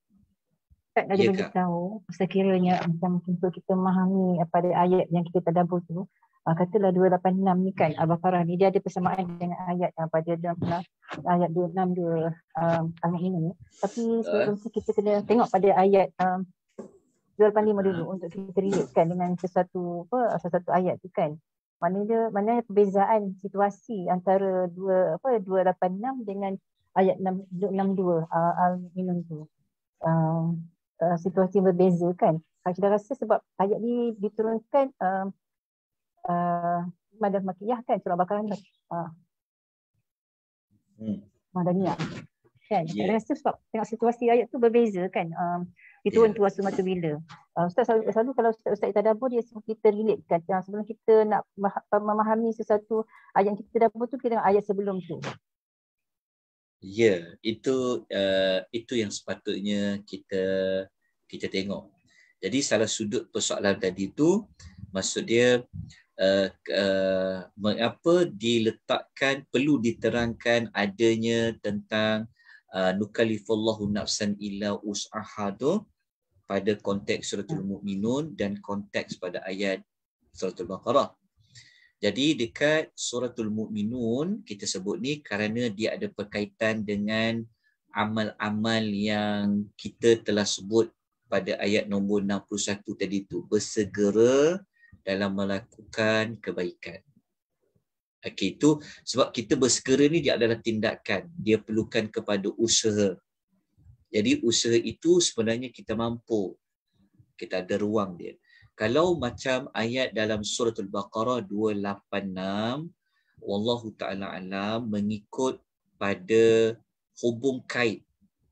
Tak ada beritahu sekiranya macam untuk kita memahami pada ayat yang kita tadabbur tu, katalah 286 ni kan, Al-Baqarah ni dia ada persamaan dengan ayat pada dalam ayat 262 ayat ini. Tapi sebelum tu kita kena tengok pada ayat 285 dulu untuk kita relatekan dengan sesuatu ayat tu kan. Maknanya perbezaan situasi antara 286 dengan ayat 662 Al-Mu'minun tu. Situasi berbeza kan. Saya rasa sebab ayat ni diturunkan Madah Makiyah kan, surah Baqarah ni. Madaniyah kan. Saya rasa sebab tengok situasi ayat tu berbeza kan. Diturun tu masa bila. Ustaz selalu kalau Ustaz tadabbur, dia suruh kita relate kan. Sebelum kita nak memahami sesuatu ayat yang kita tadabbur tu, kita tengok ayat sebelum tu. Ya, itu yang sepatutnya kita tengok. Jadi salah sudut persoalan tadi tu, maksud dia mengapa diletakkan, perlu diterangkan adanya tentang nukallifullahu nafsan illa us'aha tu pada konteks suratul Mukminun dan konteks pada ayat suratul Baqarah. Jadi dekat suratul Mukminun kita sebut ni kerana dia ada berkaitan dengan amal-amal yang kita telah sebut pada ayat nombor 61 tadi tu, bersegera dalam melakukan kebaikan. Okey, itu sebab kita bersegera ni dia adalah tindakan, dia perlukan kepada usaha. Jadi usaha itu sebenarnya kita mampu, kita ada ruang dia. Kalau macam ayat dalam suratul Baqarah 286, wallahu ta'ala alam, mengikut pada hubung kait.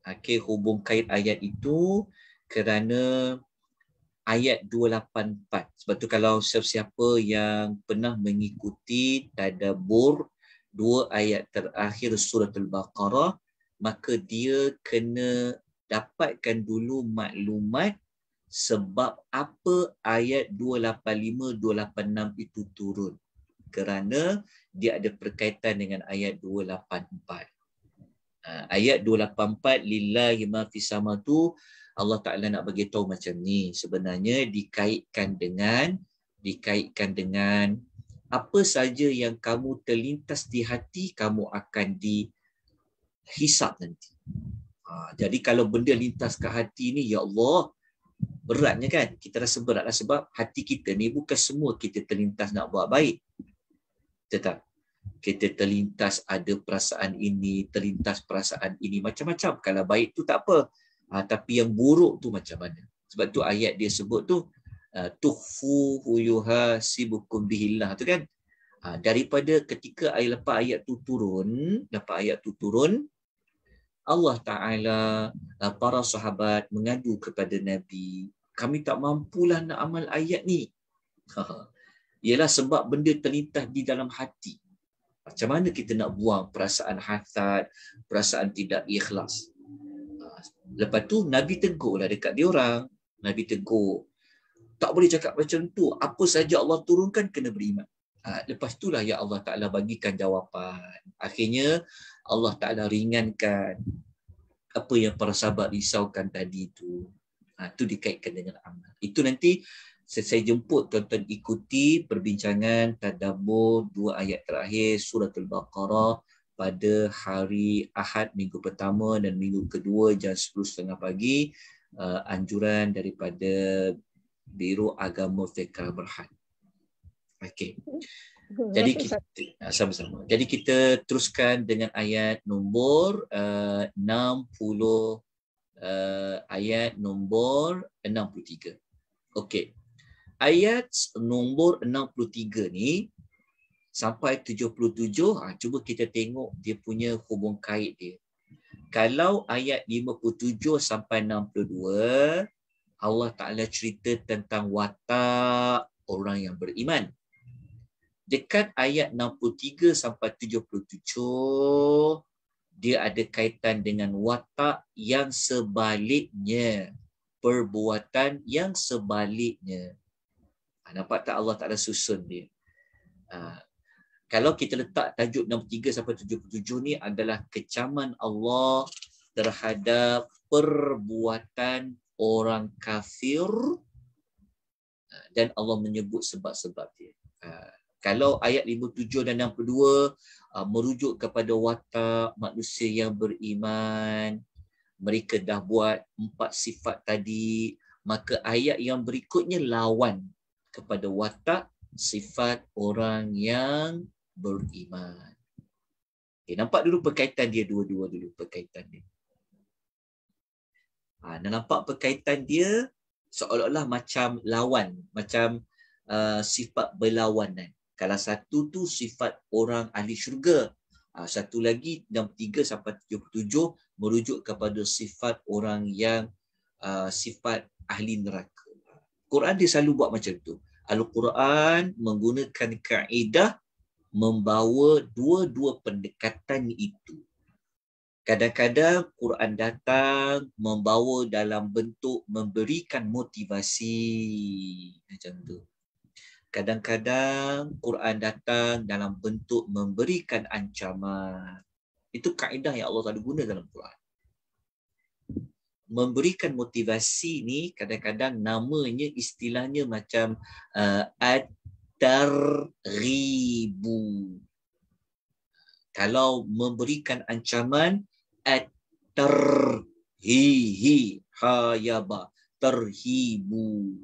Okey, hubung kait ayat itu kerana ayat 284. Sebab tu kalau siapa yang pernah mengikuti tadabbur 2 ayat terakhir suratul Baqarah, maka dia kena dapatkan dulu maklumat sebab apa ayat 285, 286 itu turun. Kerana dia ada berkaitan dengan ayat 284. Ayat 284, lillahi ma fis sama tu, Allah Ta'ala nak bagi tahu macam ni. Sebenarnya dikaitkan dengan apa saja yang kamu terlintas di hati, kamu akan dihisap nanti. Jadi kalau benda lintas ke hati ni, ya Allah, beratnya kan? Kita rasa beratlah sebab hati kita ni bukan semua kita terlintas nak buat baik. Tetap kita terlintas ada perasaan ini, terlintas perasaan ini, macam-macam. Kalau baik tu tak apa. Tapi yang buruk tu macam mana? Sebab tu ayat dia sebut tu, tukhfu yuhasibukum bihillah tu kan. Daripada ketika lepas ayat tu turun, Allah Ta'ala, para sahabat mengadu kepada Nabi, kami tak mampulah nak amal ayat ni. Ialah sebab benda terlintas di dalam hati. Macam mana kita nak buang perasaan hasad, perasaan tidak ikhlas? Lepas tu Nabi tegurlah dekat dia orang. Nabi tegur, tak boleh cakap macam tu. Apa saja Allah turunkan kena beriman. Lepas itulah ya Allah Ta'ala bagikan jawapan. Akhirnya Allah Ta'ala ringankan apa yang para sahabat risaukan tadi tu. Itu dikaitkan dengan amal. Itu nanti saya jemput tuan-tuan ikuti perbincangan tadabbur 2 ayat terakhir suratul Baqarah pada hari Ahad minggu pertama dan minggu kedua jam 10.30 pagi. Anjuran daripada Biro Agama Fiqh Berhad. Okey. Jadi kita sama-sama. Jadi kita teruskan dengan ayat nombor 60, ayat nombor 63. Okey. Ayat nombor 63 ni sampai 77, cuba kita tengok dia punya hubung kait dia. Kalau ayat 57 sampai 62, Allah Ta'ala cerita tentang watak orang yang beriman. Dekat ayat 63 sampai 77, dia ada kaitan dengan watak yang sebaliknya, perbuatan yang sebaliknya. Nampak tak Allah Ta'ala susun dia? Kalau kita letak tajuk 63 sampai 77 ni adalah kecaman Allah terhadap perbuatan orang kafir dan Allah menyebut sebab-sebab dia. Kalau ayat 57 dan 62 merujuk kepada watak manusia yang beriman, mereka dah buat 4 sifat tadi, maka ayat yang berikutnya lawan kepada watak sifat orang yang beriman. Nampak dulu perkaitan dia dua-dua dulu perkaitan dia. Nampak perkaitan dia seolah-olah macam lawan, macam sifat berlawanan. Kalau satu tu sifat orang ahli syurga, satu lagi 63 sampai 77 merujuk kepada sifat orang yang sifat ahli neraka. Quran dia selalu buat macam tu. Al-Quran menggunakan kaedah membawa dua-dua pendekatan itu. Kadang-kadang Quran datang membawa dalam bentuk memberikan motivasi macam tu. Kadang-kadang Quran datang dalam bentuk memberikan ancaman. Itu kaedah yang Allah Ta'ala guna dalam Quran. memberikan motivasi ni kadang-kadang namanya istilahnya macam at-targhibu. Kalau memberikan ancaman at-tarhihi hayaba tarhibu.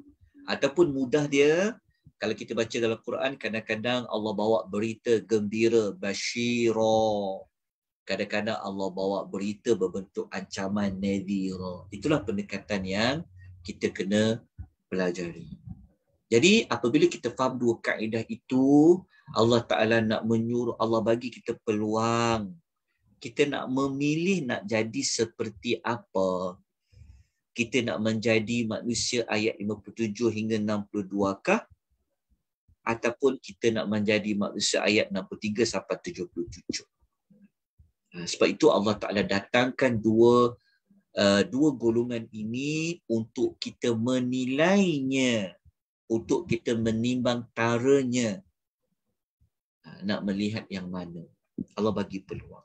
Ataupun mudah dia, kalau kita baca dalam Quran kadang-kadang Allah bawa berita gembira basyira. Kadang-kadang Allah bawa berita berbentuk ancaman nadhira. Itulah pendekatan yang kita kena pelajari. Jadi apabila kita faham dua kaedah itu, Allah Ta'ala nak menyuruh, Allah bagi kita peluang. Kita nak memilih nak jadi seperti apa. Kita nak menjadi manusia ayat 57 hingga 62 kah? Ataupun kita nak menjadi manusia ayat 63 sampai 77. Sebab itu Allah Ta'ala datangkan dua golongan ini untuk kita menilainya, untuk kita menimbang taranya. Nak melihat yang mana. Allah bagi peluang.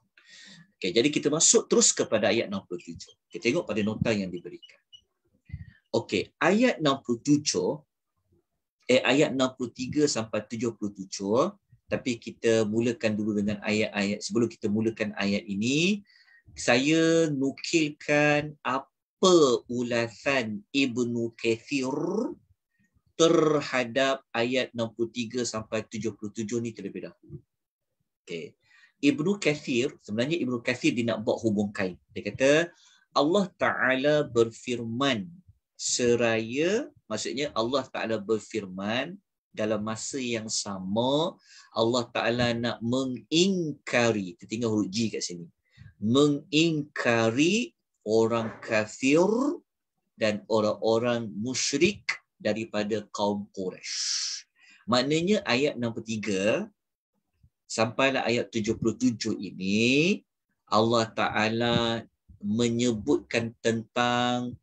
Okay, jadi kita masuk terus kepada ayat 67. Kita tengok pada nota yang diberikan. Okey, ayat 67, ayat 63 sampai 77. Tapi kita mulakan dulu dengan ayat-ayat. Sebelum kita mulakan ayat ini, saya nukilkan apa ulasan Ibnu Kathir terhadap ayat 63 sampai 77 ni terlebih dahulu. Okay. Ibnu Kathir, sebenarnya Ibnu Kathir dia nak buat hubung kain. Dia kata, Allah Ta'ala berfirman seraya, maksudnya Allah Ta'ala berfirman dalam masa yang sama, Allah Ta'ala nak mengingkari, kita tinggal huruf G kat sini, mengingkari orang kafir dan orang-orang musyrik daripada kaum Quraisy. Maknanya ayat 63 sampailah ayat 77 ini, Allah Ta'ala menyebutkan tentang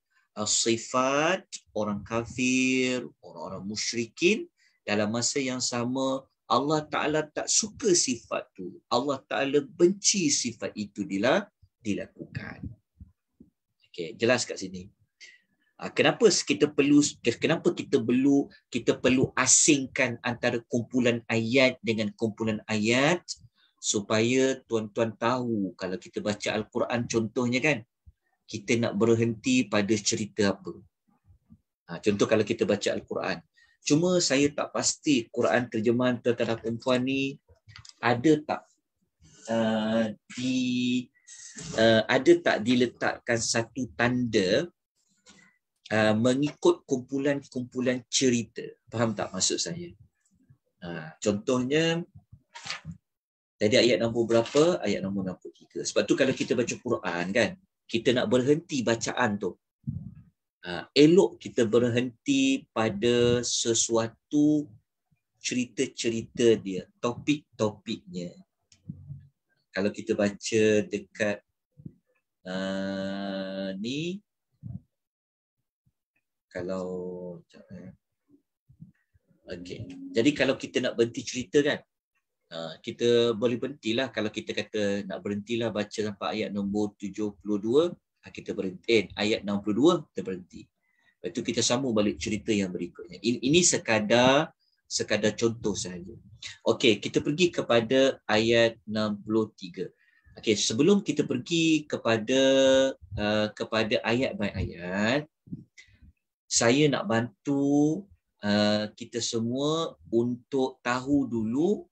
sifat orang kafir, orang-orang musyrikin. Dalam masa yang sama, Allah Ta'ala tak suka sifat tu. Allah Ta'ala benci sifat itu dilakukan. Okay, jelas kat sini. Kenapa kita perlu asingkan antara kumpulan ayat dengan kumpulan ayat, supaya tuan-tuan tahu kalau kita baca Al-Quran contohnya kan, kita nak berhenti pada cerita apa. Contoh kalau kita baca Al-Quran, cuma saya tak pasti Quran terjemahan tuan-tuan dan perempuan ni ada tak diletakkan satu tanda mengikut kumpulan-kumpulan cerita. Faham tak maksud saya? Contohnya tadi ayat nombor berapa? Ayat nombor 63. Sebab tu kalau kita baca Quran kan, kita nak berhenti bacaan tu. Elok kita berhenti pada sesuatu cerita-cerita dia, topik-topiknya. Kalau kita baca dekat ni, kalau okey. Jadi kalau kita nak berhenti cerita kan, kita boleh berhentilah. Kalau kita kata nak berhentilah baca sampai ayat nombor 72, kita berhenti. Ayat 62 kita berhenti. Lepas tu kita sambung balik cerita yang berikutnya. Ini sekadar contoh sahaja. Okey, kita pergi kepada ayat 63. Okey, sebelum kita pergi kepada ayat by ayat, saya nak bantu kita semua untuk tahu dulu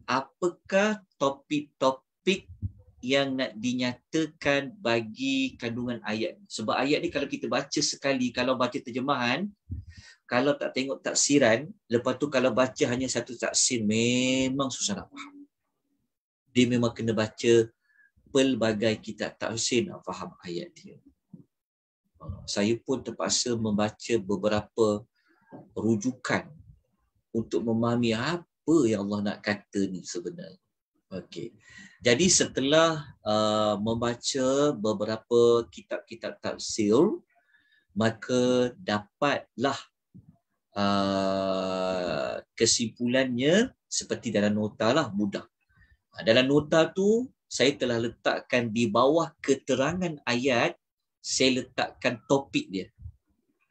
apakah topik-topik yang nak dinyatakan bagi kandungan ayat. Sebab ayat ni kalau kita baca sekali, kalau baca terjemahan, kalau tak tengok taksiran, lepas tu kalau baca hanya satu taksir, memang susah nak faham. Dia memang kena baca pelbagai kitab taksir nak faham ayat dia. Saya pun terpaksa membaca beberapa rujukan untuk memahami apa yang Allah nak kata ni sebenarnya. Okey. Jadi setelah membaca beberapa kitab-kitab tafsir, maka dapatlah kesimpulannya seperti dalam nota lah, mudah. Dalam nota tu saya telah letakkan di bawah keterangan ayat saya letakkan topik dia.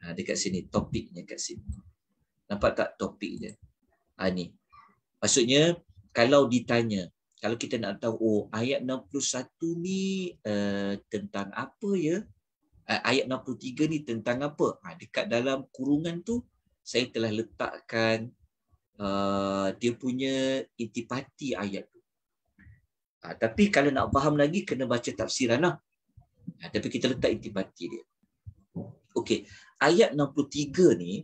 Dekat sini, topiknya kat sini. Nampak tak topik dia? Ni. Maksudnya, kalau ditanya, kalau kita nak tahu, ayat 61 ni tentang apa ya? Ayat 63 ni tentang apa? Dekat dalam kurungan tu, saya telah letakkan dia punya intipati ayat tu. Tapi kalau nak faham lagi, kena baca tafsiran lah. Tapi kita letak intipati dia. Okey, ayat 63 ni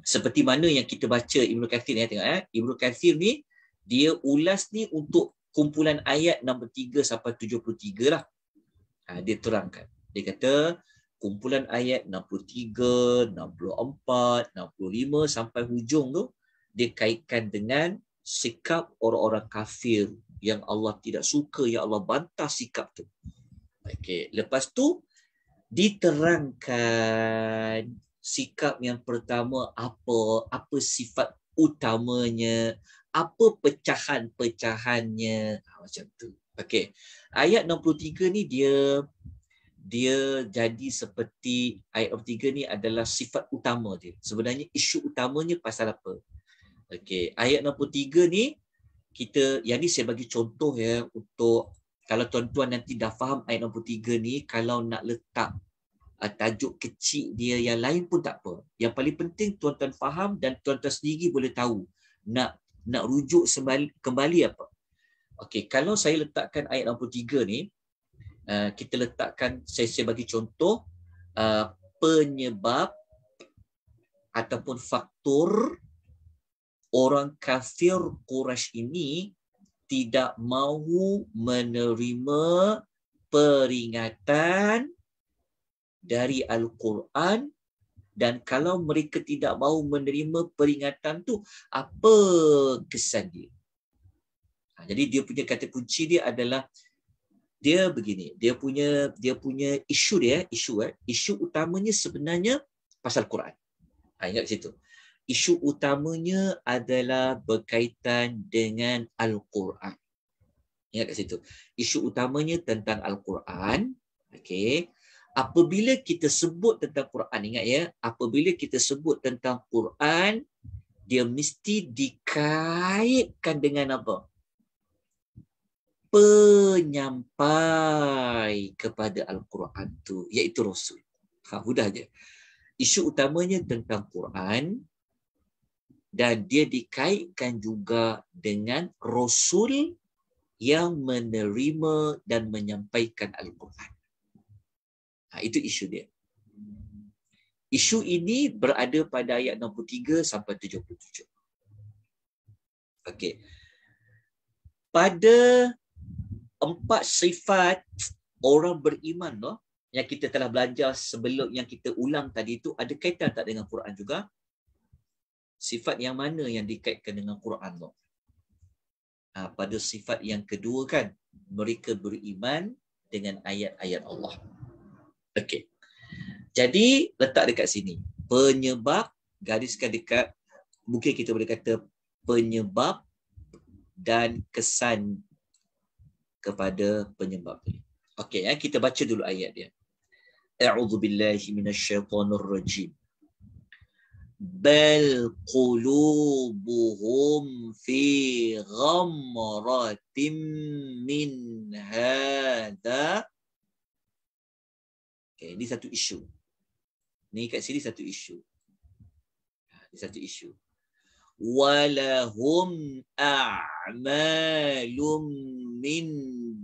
seperti mana yang kita baca Ibnu Katsir ni, tengok Ibnu Katsir ni dia ulas ni untuk kumpulan ayat 63 sampai 73 lah. Dia terangkan. Dia kata kumpulan ayat 63, 64, 65 sampai hujung tu dia kaitkan dengan sikap orang-orang kafir yang Allah tidak suka, yang Allah bantah sikap tu. Okey, lepas tu diterangkan sikap yang pertama apa sifat utamanya, apa pecahan-pecahannya, macam tu. Okey. Ayat 63 ni dia jadi seperti ayat 63 ni adalah sifat utama dia. Sebenarnya isu utamanya pasal apa? Okey, ayat 63 ni yang ni saya bagi contoh ya, untuk kalau tuan-tuan nanti dah faham ayat 63 ni, kalau nak letak tajuk kecil dia yang lain pun tak apa. Yang paling penting tuan-tuan faham dan tuan-tuan sendiri boleh tahu nak rujuk kembali apa. Okey, kalau saya letakkan ayat 63 ni, kita letakkan, saya bagi contoh penyebab ataupun faktor orang kafir Quraisy ini tidak mahu menerima peringatan dari Al-Quran, dan kalau mereka tidak mahu menerima peringatan tu, apa kesan dia? Jadi dia punya kata kunci dia adalah dia begini, dia punya isu utamanya sebenarnya pasal Quran. Ingat situ. Isu utamanya adalah berkaitan dengan Al-Quran. Ingat kat situ. Isu utamanya tentang Al-Quran. Okey. Apabila kita sebut tentang Quran, ingat ya, apabila kita sebut tentang Quran, dia mesti dikaitkan dengan apa? Penyampai kepada Al-Quran tu, iaitu Rasul. Mudah je. Isu utamanya tentang Quran, dan dia dikaitkan juga dengan Rasul yang menerima dan menyampaikan Al-Quran. Itu isu dia. Isu ini berada pada ayat 63 sampai 77. Okey. Pada 4 sifat orang beriman yang kita telah belajar sebelum, yang kita ulang tadi itu, ada kaitan tak dengan Quran juga? Sifat yang mana yang dikaitkan dengan Quran tu? Pada sifat yang kedua kan, mereka beriman dengan ayat-ayat Allah. Okey. Jadi letak dekat sini. Penyebab, gariskan dekat, mungkin kita boleh kata penyebab dan kesan kepada penyebab ini. Okey, kita baca dulu ayat dia. A'udzubillahi minasyaitonirrajim. Bal qulubuhum fi ghamratin min hadha. Okay, ini satu isu. Ni kat sini satu isu. Ini satu isu. Walahum a'malum min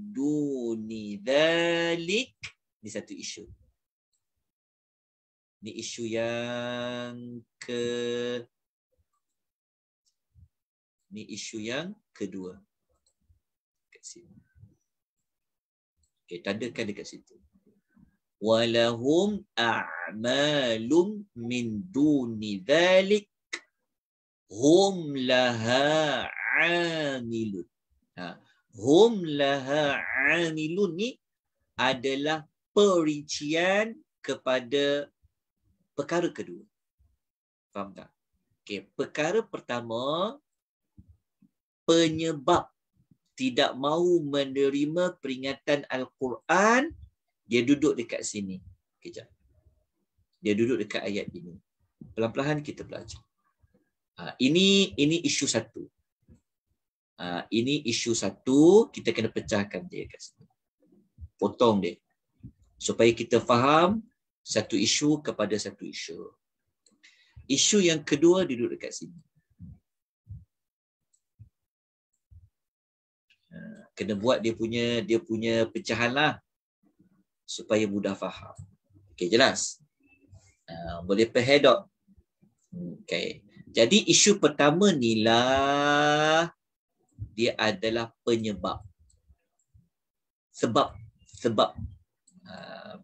duni dhalik. Ini satu isu. Ini isu yang kedua. Kat sini. Okey, tandakan dekat situ. Walahum a'malum min duni dhalik hum laha 'amilun. Hum laha 'amilun ni adalah perincian kepada perkara kedua. Faham tak? Okey, perkara pertama, penyebab tidak mahu menerima peringatan Al-Quran, dia duduk dekat sini. Kejap. Dia duduk dekat ayat ini. Pelan-pelan kita belajar. Ini isu satu. Ini isu satu, kita kena pecahkan dia kat sini. Potong dia. Supaya kita faham satu isu kepada satu isu. Isu yang kedua duduk dekat sini. Kena buat dia punya pecahan lah. Supaya mudah faham. Okey, jelas? Boleh pair tak? Okey. Jadi isu pertama ni lah, dia adalah penyebab. Sebab.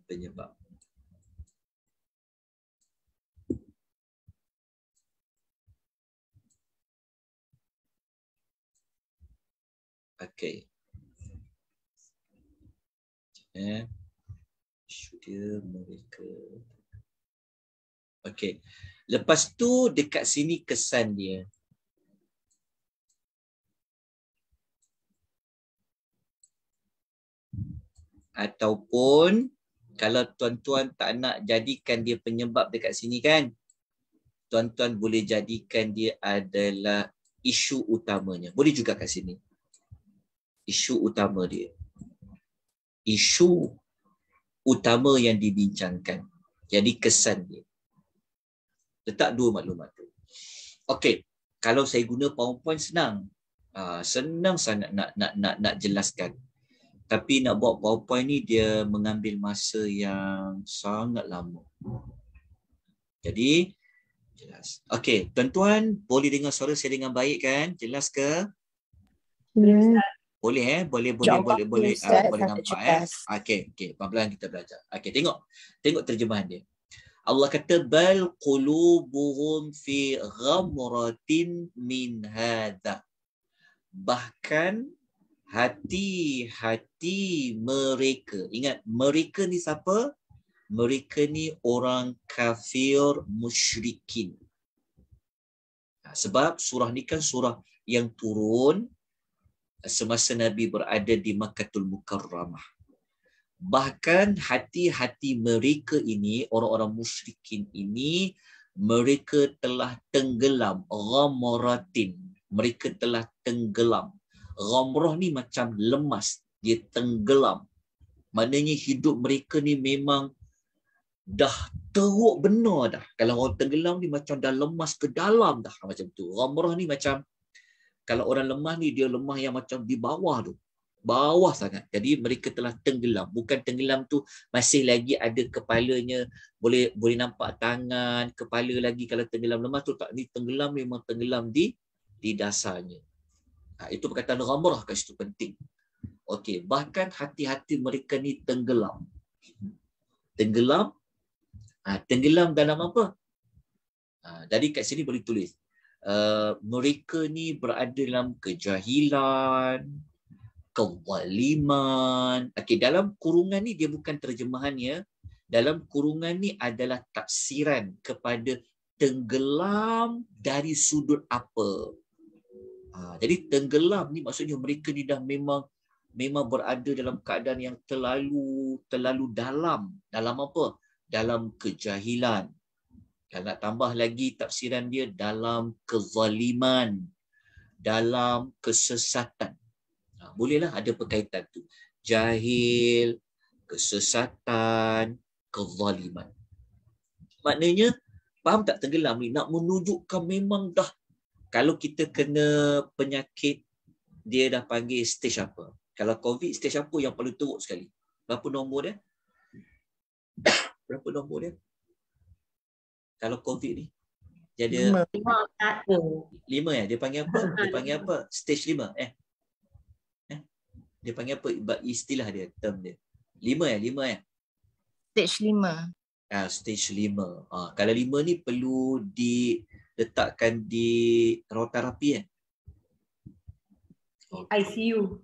Penyebab. Okey. Isu dia mereka. Okey. Lepas tu dekat sini kesan dia. Ataupun kalau tuan-tuan tak nak jadikan dia penyebab dekat sini kan, tuan-tuan boleh jadikan dia adalah isu utamanya. Boleh juga kat sini. Isu utama dia. Isu utama yang dibincangkan. Jadi kesan dia. Letak dua maklumat tu. Okey, kalau saya guna PowerPoint senang. Senang sangat nak jelaskan. Tapi nak buat PowerPoint ni dia mengambil masa yang sangat lama. Jadi jelas. Okey, tuan-tuan boleh dengar suara saya dengan baik kan? Jelas ke? Ya. Boleh boleh nampak Okey, pelan-pelan kita belajar. Okey, tengok terjemahan dia. Allah kata bal qulubuhum fi ghamratin min hadza. Bahkan hati-hati mereka. Ingat, mereka ni siapa? Mereka ni orang kafir musyrikin. Sebab surah ni kan surah yang turun semasa Nabi berada di Makkahul Mukarramah. Bahkan hati-hati mereka ini, orang-orang musyrikin ini, mereka telah tenggelam. Ghamaratin. Mereka telah tenggelam. Ghamrah ni macam lemas. Dia tenggelam. Maknanya hidup mereka ni memang dah teruk benar dah. Kalau orang tenggelam ni macam dah lemas ke dalam dah. Macam tu. Ghamrah ni macam, kalau orang lemah ni, dia lemah yang macam di bawah tu. Bawah sangat. Jadi mereka telah tenggelam. Bukan tenggelam tu masih lagi ada kepalanya, boleh nampak tangan, kepala lagi. Kalau tenggelam lemah tu tak, ni tenggelam memang tenggelam di dasarnya. Itu perkataan ghamrah kat situ penting. Okey, bahkan hati-hati mereka ni tenggelam. Tenggelam dalam apa? Jadi kat sini boleh tulis. Mereka ni berada dalam kejahilan, kezaliman. Okey, dalam kurungan ni dia bukan terjemahannya. Dalam kurungan ni adalah tafsiran kepada tenggelam dari sudut apa. Jadi tenggelam ni maksudnya mereka ni dah memang berada dalam keadaan yang terlalu dalam. Dalam apa? Dalam kejahilan. Kalau nak tambah lagi tafsiran dia, dalam kezaliman, dalam kesesatan. Bolehlah ada perkaitan tu. Jahil, kesesatan, kezaliman. Maknanya, faham tak tenggelam ni? Nak menunjukkan memang dah, kalau kita kena penyakit, dia dah panggil stage apa? Kalau COVID, stage apa yang paling teruk sekali? Berapa nombor dia? Berapa nombor dia? Kalau COVID ni? Dia ada 5 ya? Dia panggil apa? Dia panggil apa? Stage 5 Dia panggil apa? Istilah dia, term dia. 5 ya? Stage 5. Stage 5. Kalau 5 ni perlu diletakkan di rawat terapi kan? ICU.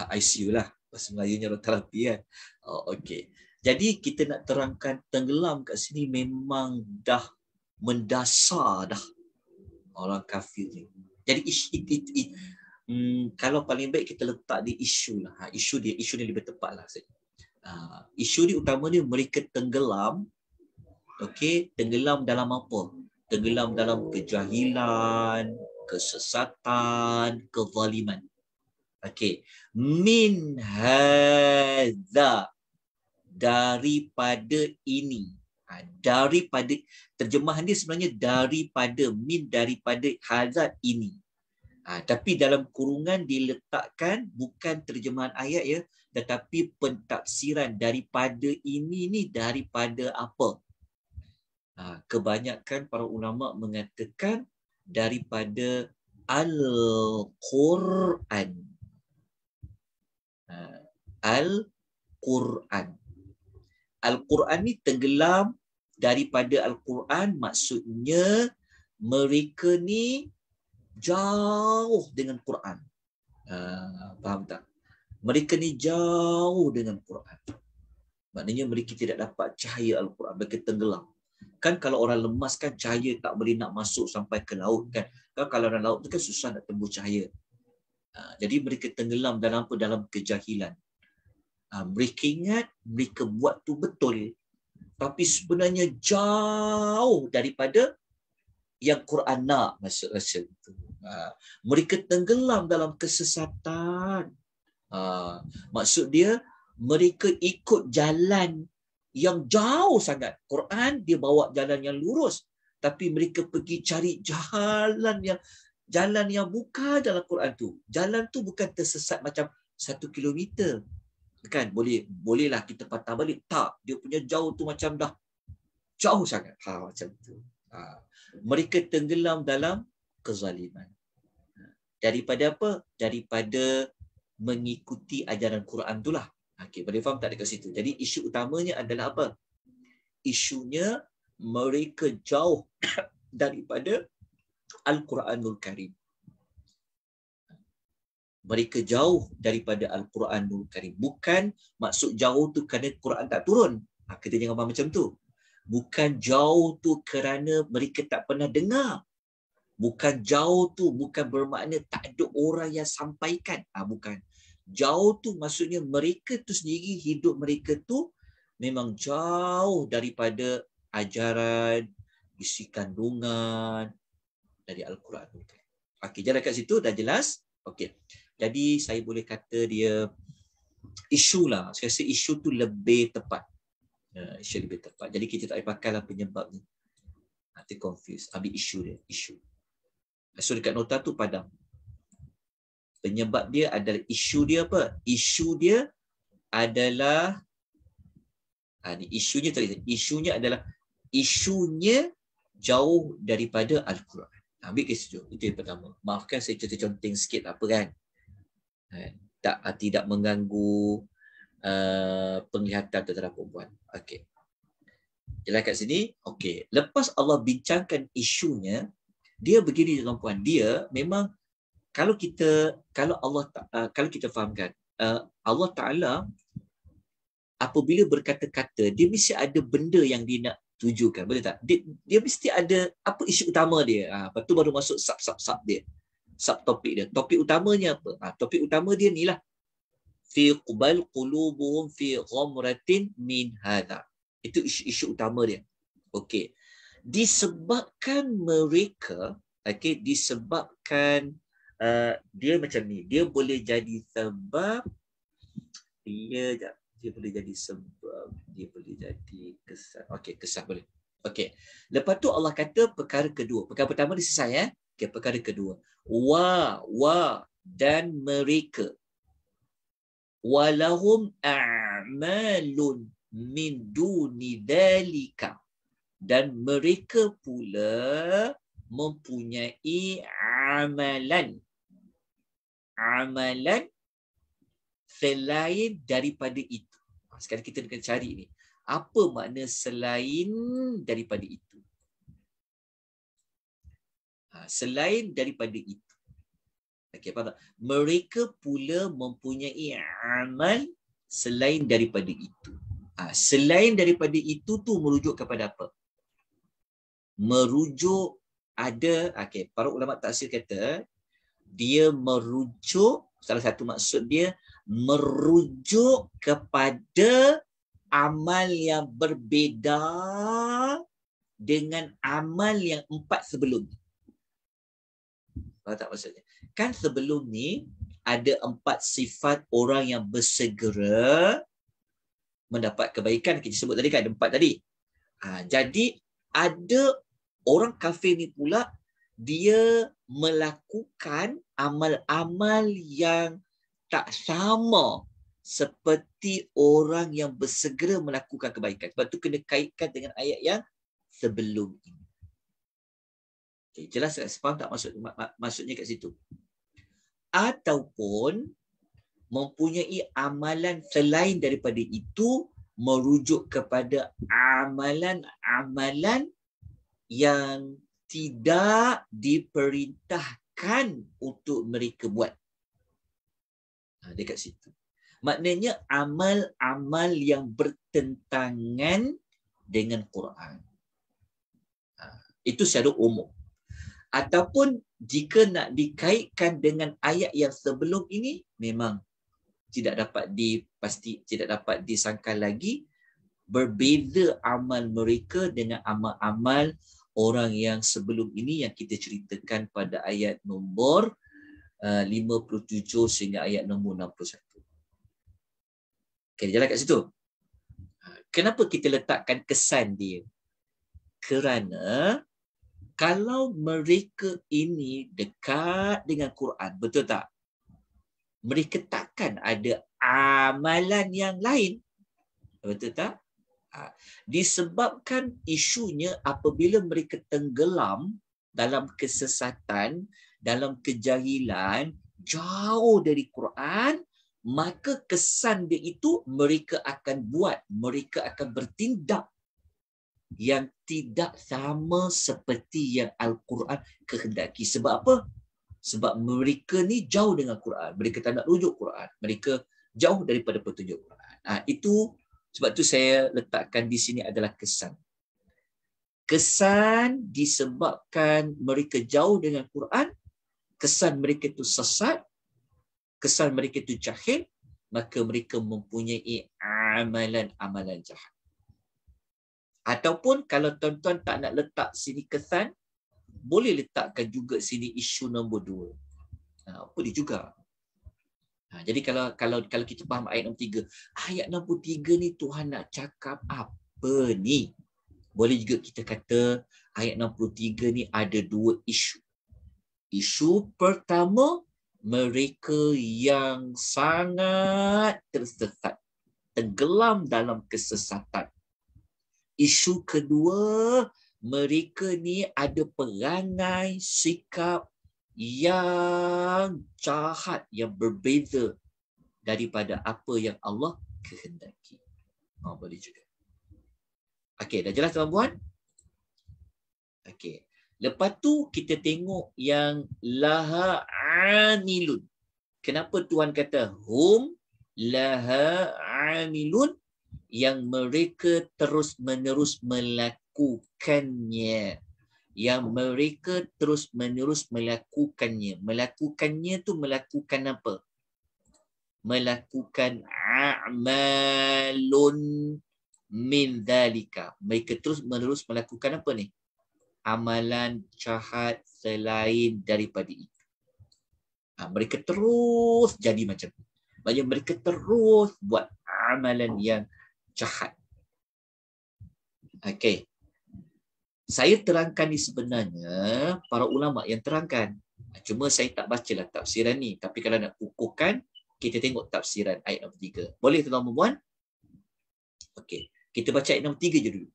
ICU lah. Bahasa Melayunya rawat terapi kan? Okey. Jadi kita nak terangkan tenggelam kat sini memang dah mendasar dah orang kafir ni. Jadi kalau paling baik kita letak di isu lah. Isu ni lebih tepat lah. Isu ni utama dia mereka tenggelam. Okey, tenggelam dalam apa? Tenggelam dalam kejahilan, kesesatan, kezaliman. Okey, min hadza, daripada ini. Daripada, terjemahan dia sebenarnya daripada, min daripada, hadza ini. Tapi dalam kurungan diletakkan bukan terjemahan ayat ya, tetapi pentafsiran daripada ini ni daripada apa? Kebanyakan para ulama mengatakan daripada Al-Quran. Al-Quran. Al-Quran ni tenggelam daripada Al-Quran, maksudnya mereka ni jauh dengan Quran. Faham tak? Mereka ni jauh dengan Quran. Maknanya mereka tidak dapat cahaya Al-Quran, mereka tenggelam. Kan kalau orang lemas kan cahaya tak boleh nak masuk sampai ke laut kan. Kalau dalam laut tu kan susah nak tembus cahaya. Jadi mereka tenggelam dalam apa? Dalam kejahilan. Mereka ingat mereka buat tu betul, tapi sebenarnya jauh daripada yang Quran nak masa itu. Mereka tenggelam dalam kesesatan. Maksud dia mereka ikut jalan yang jauh sangat. Quran dia bawa jalan yang lurus, tapi mereka pergi cari jalan yang bukan dalam Quran tu. Jalan tu bukan tersesat macam 1 kilometer. Kan bolehlah kita patah balik. Tak, dia punya jauh tu macam dah jauh sangat. Macam tu. Mereka tenggelam dalam kezaliman. Daripada apa? Daripada mengikuti ajaran Quran itulah. Okey, boleh faham tak dekat situ? Jadi isu utamanya adalah apa? Isunya mereka jauh daripada Al-Quranul Karim. Mereka jauh daripada Al-Quranul Karim. Bukan maksud jauh tu kerana Quran tak turun. Kita jangan faham macam tu. Bukan jauh tu kerana mereka tak pernah dengar. Bukan jauh tu bukan bermakna tak ada orang yang sampaikan. Bukan. Jauh tu maksudnya mereka tu sendiri, hidup mereka tu memang jauh daripada ajaran, isi kandungan dari Al-Quranul Karim. Okey, jadi kat situ dah jelas. Okey. Jadi saya boleh kata dia isu lah. Saya rasa isu tu lebih tepat. Isu lebih tepat. Jadi kita tak payah pakailah penyebabnya. Nanti confuse. Ambil isu dia. Isu. So dekat nota tu padam. Penyebab dia adalah isu dia apa? Isu dia adalah ni isunya tadi. Isunya adalah isunya jauh daripada Al-Quran. Ambil kes itu. Itu yang pertama. Maafkan saya conteng sikit apa kan. Tidak mengganggu penglihatan terhadap perempuan. Okey. Jelas kat sini. Okey. Lepas Allah bincangkan isunya, dia begini tuan-puan. Dia memang kalau kita fahamkan Allah Taala apabila berkata-kata, dia mesti ada benda yang dia nak tujukan, betul tak? Dia mesti ada apa isu utama dia. Lepas tu baru masuk sub dia. Subtopik dia. Topik utamanya apa? Topik utama dia ni lah. Fi qubal qulubuhum fi ghamratin min hadha. Itu isu utama dia. Okey. Disebabkan mereka, disebabkan dia macam ni. Dia boleh jadi sebab dia boleh jadi sebab, dia boleh jadi kesan. Okey, kesan boleh. Okey. Lepas tu Allah kata perkara kedua. Perkara pertama dia selesai Okey, perkara kedua. Dan mereka. Walahum a'malun min duni dhalika. Dan mereka pula mempunyai amalan selain daripada itu. Sekarang kita nak cari ni. Apa makna selain daripada itu? Selain daripada itu. Okey, faham tak? Mereka pula mempunyai amal selain daripada itu. Selain daripada itu tu merujuk kepada apa? Merujuk ada, para ulama tafsir kata dia merujuk, salah satu maksud dia merujuk kepada amal yang berbeza dengan amal yang 4 sebelum ni. Faham tak maksudnya? Kan sebelum ni ada 4 sifat orang yang bersegera mendapat kebaikan. Kita sebut tadi kan ada 4 tadi. Jadi ada orang kafir ni pula, dia melakukan amal-amal yang tak sama seperti orang yang bersegera melakukan kebaikan. Sebab tu kena kaitkan dengan ayat yang sebelum ini. Okay, jelas tak? Faham tak maksudnya kat situ? Ataupun mempunyai amalan selain daripada itu, merujuk kepada amalan-amalan yang tidak diperintahkan untuk mereka buat. Dekat situ. Maknanya amal-amal yang bertentangan dengan Quran. Itu secara umum. Ataupun jika nak dikaitkan dengan ayat yang sebelum ini, memang tidak dapat disangkal lagi berbeza amal mereka dengan amal-amal orang yang sebelum ini yang kita ceritakan pada ayat nombor 57 sehingga ayat nombor 61. Okay, jalan kat situ. Kenapa kita letakkan kesan dia? Kerana kalau mereka ini dekat dengan Quran, betul tak? Mereka takkan ada amalan yang lain. Betul tak? Disebabkan isunya apabila mereka tenggelam dalam kesesatan, dalam kejahilan, jauh dari Quran, maka kesan dia itu mereka akan buat, mereka akan bertindak yang tidak sama seperti yang Al-Quran kehendaki. Sebab apa? Sebab mereka ni jauh dengan Quran. Mereka tak nak rujuk Quran. Mereka jauh daripada petunjuk Quran. Itu sebab tu saya letakkan di sini adalah kesan. Kesan disebabkan mereka jauh dengan Quran, kesan mereka itu sesat, kesan mereka itu jahil, maka mereka mempunyai amalan-amalan jahat. Ataupun kalau tuan-tuan tak nak letak sini kesan, boleh letakkan juga sini isu nombor 2. Boleh juga. Jadi kalau kita faham ayat nombor 3, ayat nombor 3 ni Tuhan nak cakap apa ni? Boleh juga kita kata ayat nombor 3 ni ada 2 isu. Isu pertama, mereka yang sangat tersesat, tenggelam dalam kesesatan. Isu kedua, mereka ni ada perangai, sikap yang jahat, yang berbeza daripada apa yang Allah kehendaki. Boleh juga. Okey, dah jelas tuan-puan? Okey. Lepas tu kita tengok yang laha amilun. Kenapa Tuhan kata hum laha amilun? Yang mereka terus-menerus melakukannya. Yang mereka terus-menerus melakukannya. Melakukannya tu melakukan apa? Melakukan a'malun min dhalika. Mereka terus-menerus melakukan apa ni? Amalan jahat selain daripada itu. Mereka terus jadi macam itu. Maksudnya mereka terus buat amalan yang jahat. Okey. Saya terangkan ni sebenarnya para ulama yang terangkan. Cuma saya tak bacalah tafsiran ni. Tapi kalau nak kukuhkan, kita tengok tafsiran ayat nombor 3. Boleh tuan-tuan puan? Okey. Kita baca ayat nombor 3 je dulu.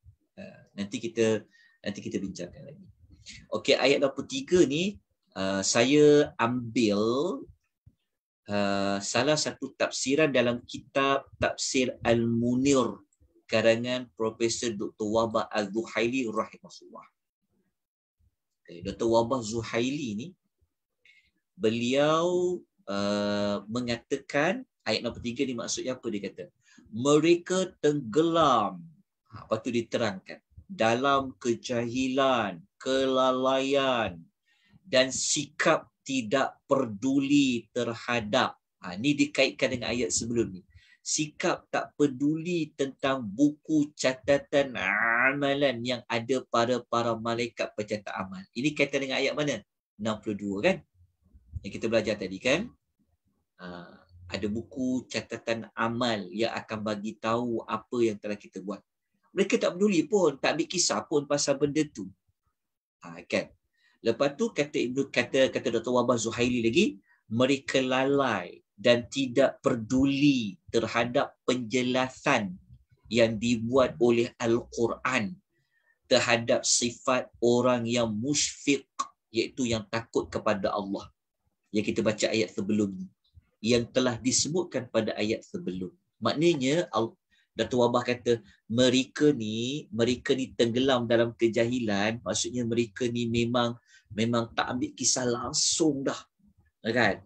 Nanti kita bincangkan lagi. Okey, ayat 23 ni saya ambil salah satu tafsiran dalam kitab Tafsir Al-Munir karangan Profesor Dr. Wabah Az-Zuhaili rahimahullah. Dr. Wabah Zuhaili ni beliau mengatakan ayat nombor 3 ni maksudnya apa dia kata? Mereka tenggelam. Lepas tu diterangkan dalam kejahilan, kelalaian dan sikap tidak peduli terhadap Ni dikaitkan dengan ayat sebelum ni. Sikap tak peduli tentang buku catatan amalan yang ada pada para malaikat pencatat amal. Ini kaitan dengan ayat mana? 62 kan? Yang kita belajar tadi kan? Ada buku catatan amal yang akan bagi tahu apa yang telah kita buat. Mereka tak peduli pun, tak ambil kisah pun pasal benda tu. Kan? Lepas tu kata Dr. Wabah Zuhaili lagi, mereka lalai dan tidak peduli terhadap penjelasan yang dibuat oleh Al-Quran terhadap sifat orang yang musyfiq, iaitu yang takut kepada Allah. Yang kita baca ayat sebelum ni, yang telah disebutkan pada ayat sebelum. Maknanya Dato' Wabah kata mereka ni tenggelam dalam kejahilan. Maksudnya mereka ni memang tak ambil kisah langsung dah, kan?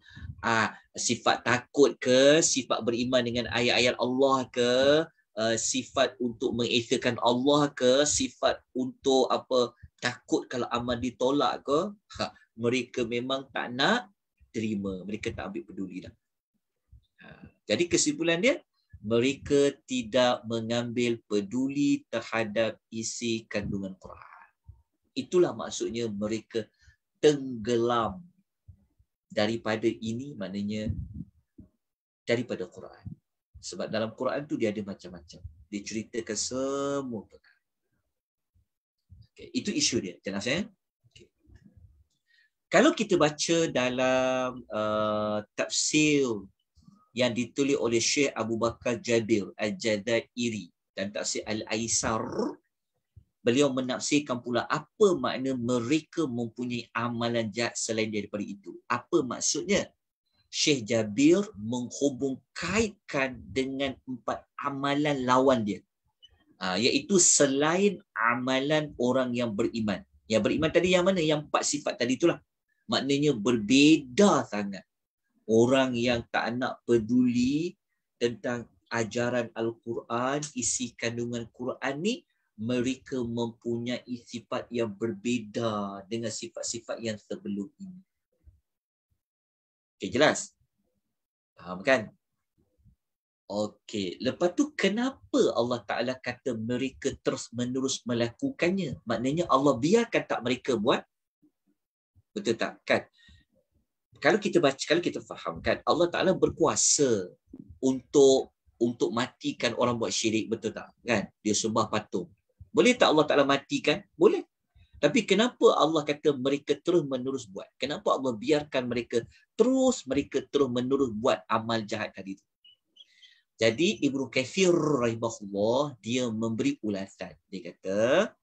Sifat takut ke, sifat beriman dengan ayat-ayat Allah ke, sifat untuk mengesakan Allah ke, sifat untuk takut kalau amal ditolak ke, mereka memang tak nak terima, mereka tak ambil peduli dah. Jadi kesimpulan dia, mereka tidak mengambil peduli terhadap isi kandungan Quran. Itulah maksudnya mereka tenggelam daripada ini, maknanya daripada Quran. Sebab dalam Quran tu dia ada macam-macam. Dia ceritakan semua perkara. Okay, itu isu dia. Jelas ya? Okay. Kalau kita baca dalam tafsir yang ditulis oleh Syekh Abu Bakar Jabir Al-Jadairi dan tafsir Al-Aisar, beliau menafsirkan pula apa makna mereka mempunyai amalan jahat selain daripada itu. Apa maksudnya? Syekh Jabir menghubung kaitkan dengan 4 amalan lawan dia. Iaitu selain amalan orang yang beriman. Yang beriman tadi yang mana? Yang 4 sifat tadi itulah. Maknanya berbeza sangat. Orang yang tak nak peduli tentang ajaran Al-Quran, isi kandungan Quran ni, mereka mempunyai sifat yang berbeza dengan sifat-sifat yang sebelum ini. Okey, jelas? Faham kan? Okey, lepas tu kenapa Allah Ta'ala kata mereka terus-menerus melakukannya? Maknanya Allah biarkan tak mereka buat? Betul tak? Kan? Kalau kita baca, kalau kita faham kan, Allah Ta'ala berkuasa untuk matikan orang buat syirik, betul tak? Kan? Dia sembah patung. Boleh tak Allah Ta'ala matikan? Boleh. Tapi kenapa Allah kata mereka terus-menerus buat? Kenapa Allah biarkan mereka terus-menerus buat amal jahat tadi itu? Jadi Ibnu Katsir rahimahullah, dia memberi ulasan. Dia kata,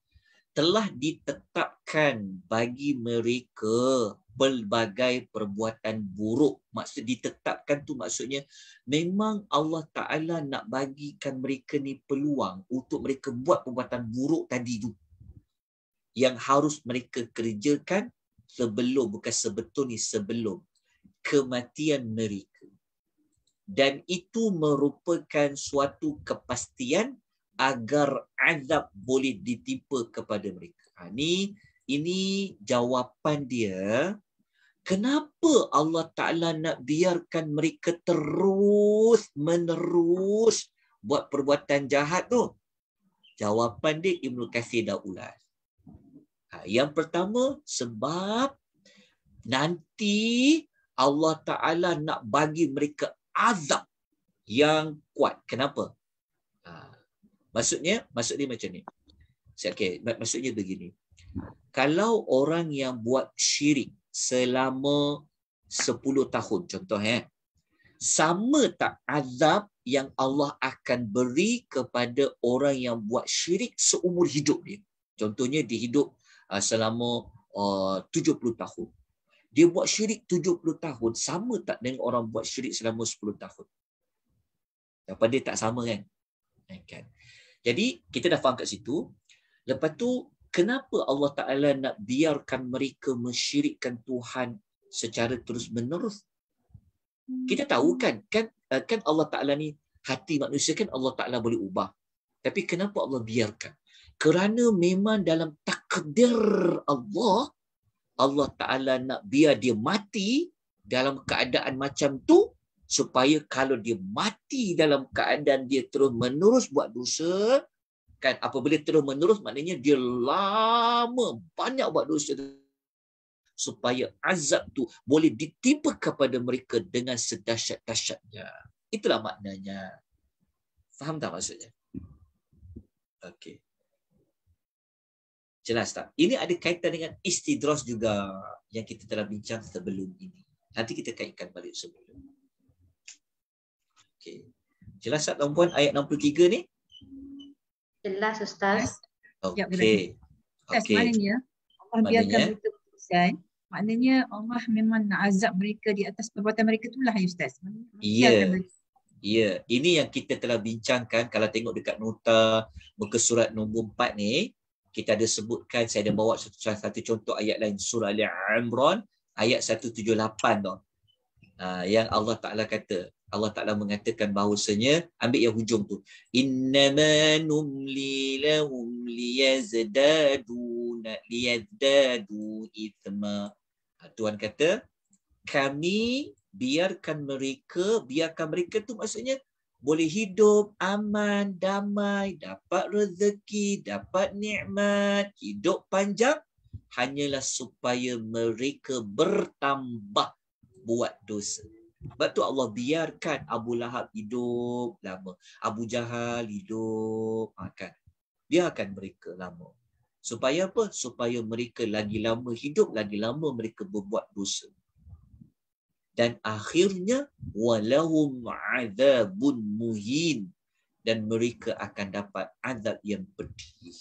telah ditetapkan bagi mereka pelbagai perbuatan buruk. Maksud ditetapkan tu maksudnya memang Allah Ta'ala nak bagikan mereka ni peluang untuk mereka buat perbuatan buruk tadi tu, yang harus mereka kerjakan sebelum, bukan sebetulnya sebelum kematian mereka. Dan itu merupakan suatu kepastian agar azab boleh ditimpa kepada mereka. Ini jawapan dia. Kenapa Allah Ta'ala nak biarkan mereka terus-menerus buat perbuatan jahat tu? Jawapan dia Ibnu Katsir dah ulas. Yang pertama, sebab nanti Allah Ta'ala nak bagi mereka azab yang kuat. Kenapa? Maksudnya macam ni. Okay, maksudnya begini. Kalau orang yang buat syirik selama 10 tahun, contoh sama tak azab yang Allah akan beri kepada orang yang buat syirik seumur hidup dia? Contohnya dia hidup selama 70 tahun. Dia buat syirik 70 tahun, sama tak dengan orang buat syirik selama 10 tahun? Jawapan dia tak sama kan? Jadi kita dah faham kat situ. Lepas tu, kenapa Allah Ta'ala nak biarkan mereka mensyirikkan Tuhan secara terus-menerus? Kita tahu kan Allah Ta'ala ni, hati manusia kan Allah Ta'ala boleh ubah. Tapi kenapa Allah biarkan? Kerana memang dalam takdir Allah Ta'ala nak biar dia mati dalam keadaan macam tu supaya kalau dia mati dalam keadaan dia terus menerus buat dosa, kan apabila terus menerus maknanya dia lama banyak buat dosa, supaya azab tu boleh ditimpa kepada mereka dengan sedahsyat-dahsyatnya. Itulah maknanya. Faham tak maksudnya? Okey. Jelas tak? Ini ada kaitan dengan istidras juga yang kita telah bincang sebelum ini. Nanti kita kaitkan balik sebelum. Okey. Jelas tak tuan-puan ayat 63 ni? Jelas Ustaz. Okey. Okey. Maknanya Allah biarkan mereka berdosa. Maknanya Allah memang nak azab mereka di atas perbuatan mereka itulah ya Ustaz. Ya. Ya, ini yang kita telah bincangkan. Kalau tengok dekat nota muka surat nombor 4 ni, kita ada sebutkan, saya ada bawa satu contoh ayat lain, surah Al-Imran ayat 178 tu. Yang Allah Ta'ala kata, Allah Ta'ala mengatakan bahawasanya, ambil yang hujung tu, innama numli lahum liyazdadu ithma. Tuhan kata, kami biarkan mereka tu maksudnya boleh hidup aman, damai, dapat rezeki, dapat nikmat, hidup panjang, hanyalah supaya mereka bertambah buat dosa. Sebab tu Allah biarkan Abu Lahab hidup lama, Abu Jahal hidup, kan? Biarkan mereka lama. Supaya apa? Supaya mereka lagi lama hidup, lagi lama mereka berbuat dosa. Dan akhirnya walahum azabun muhin, dan mereka akan dapat azab yang pedih.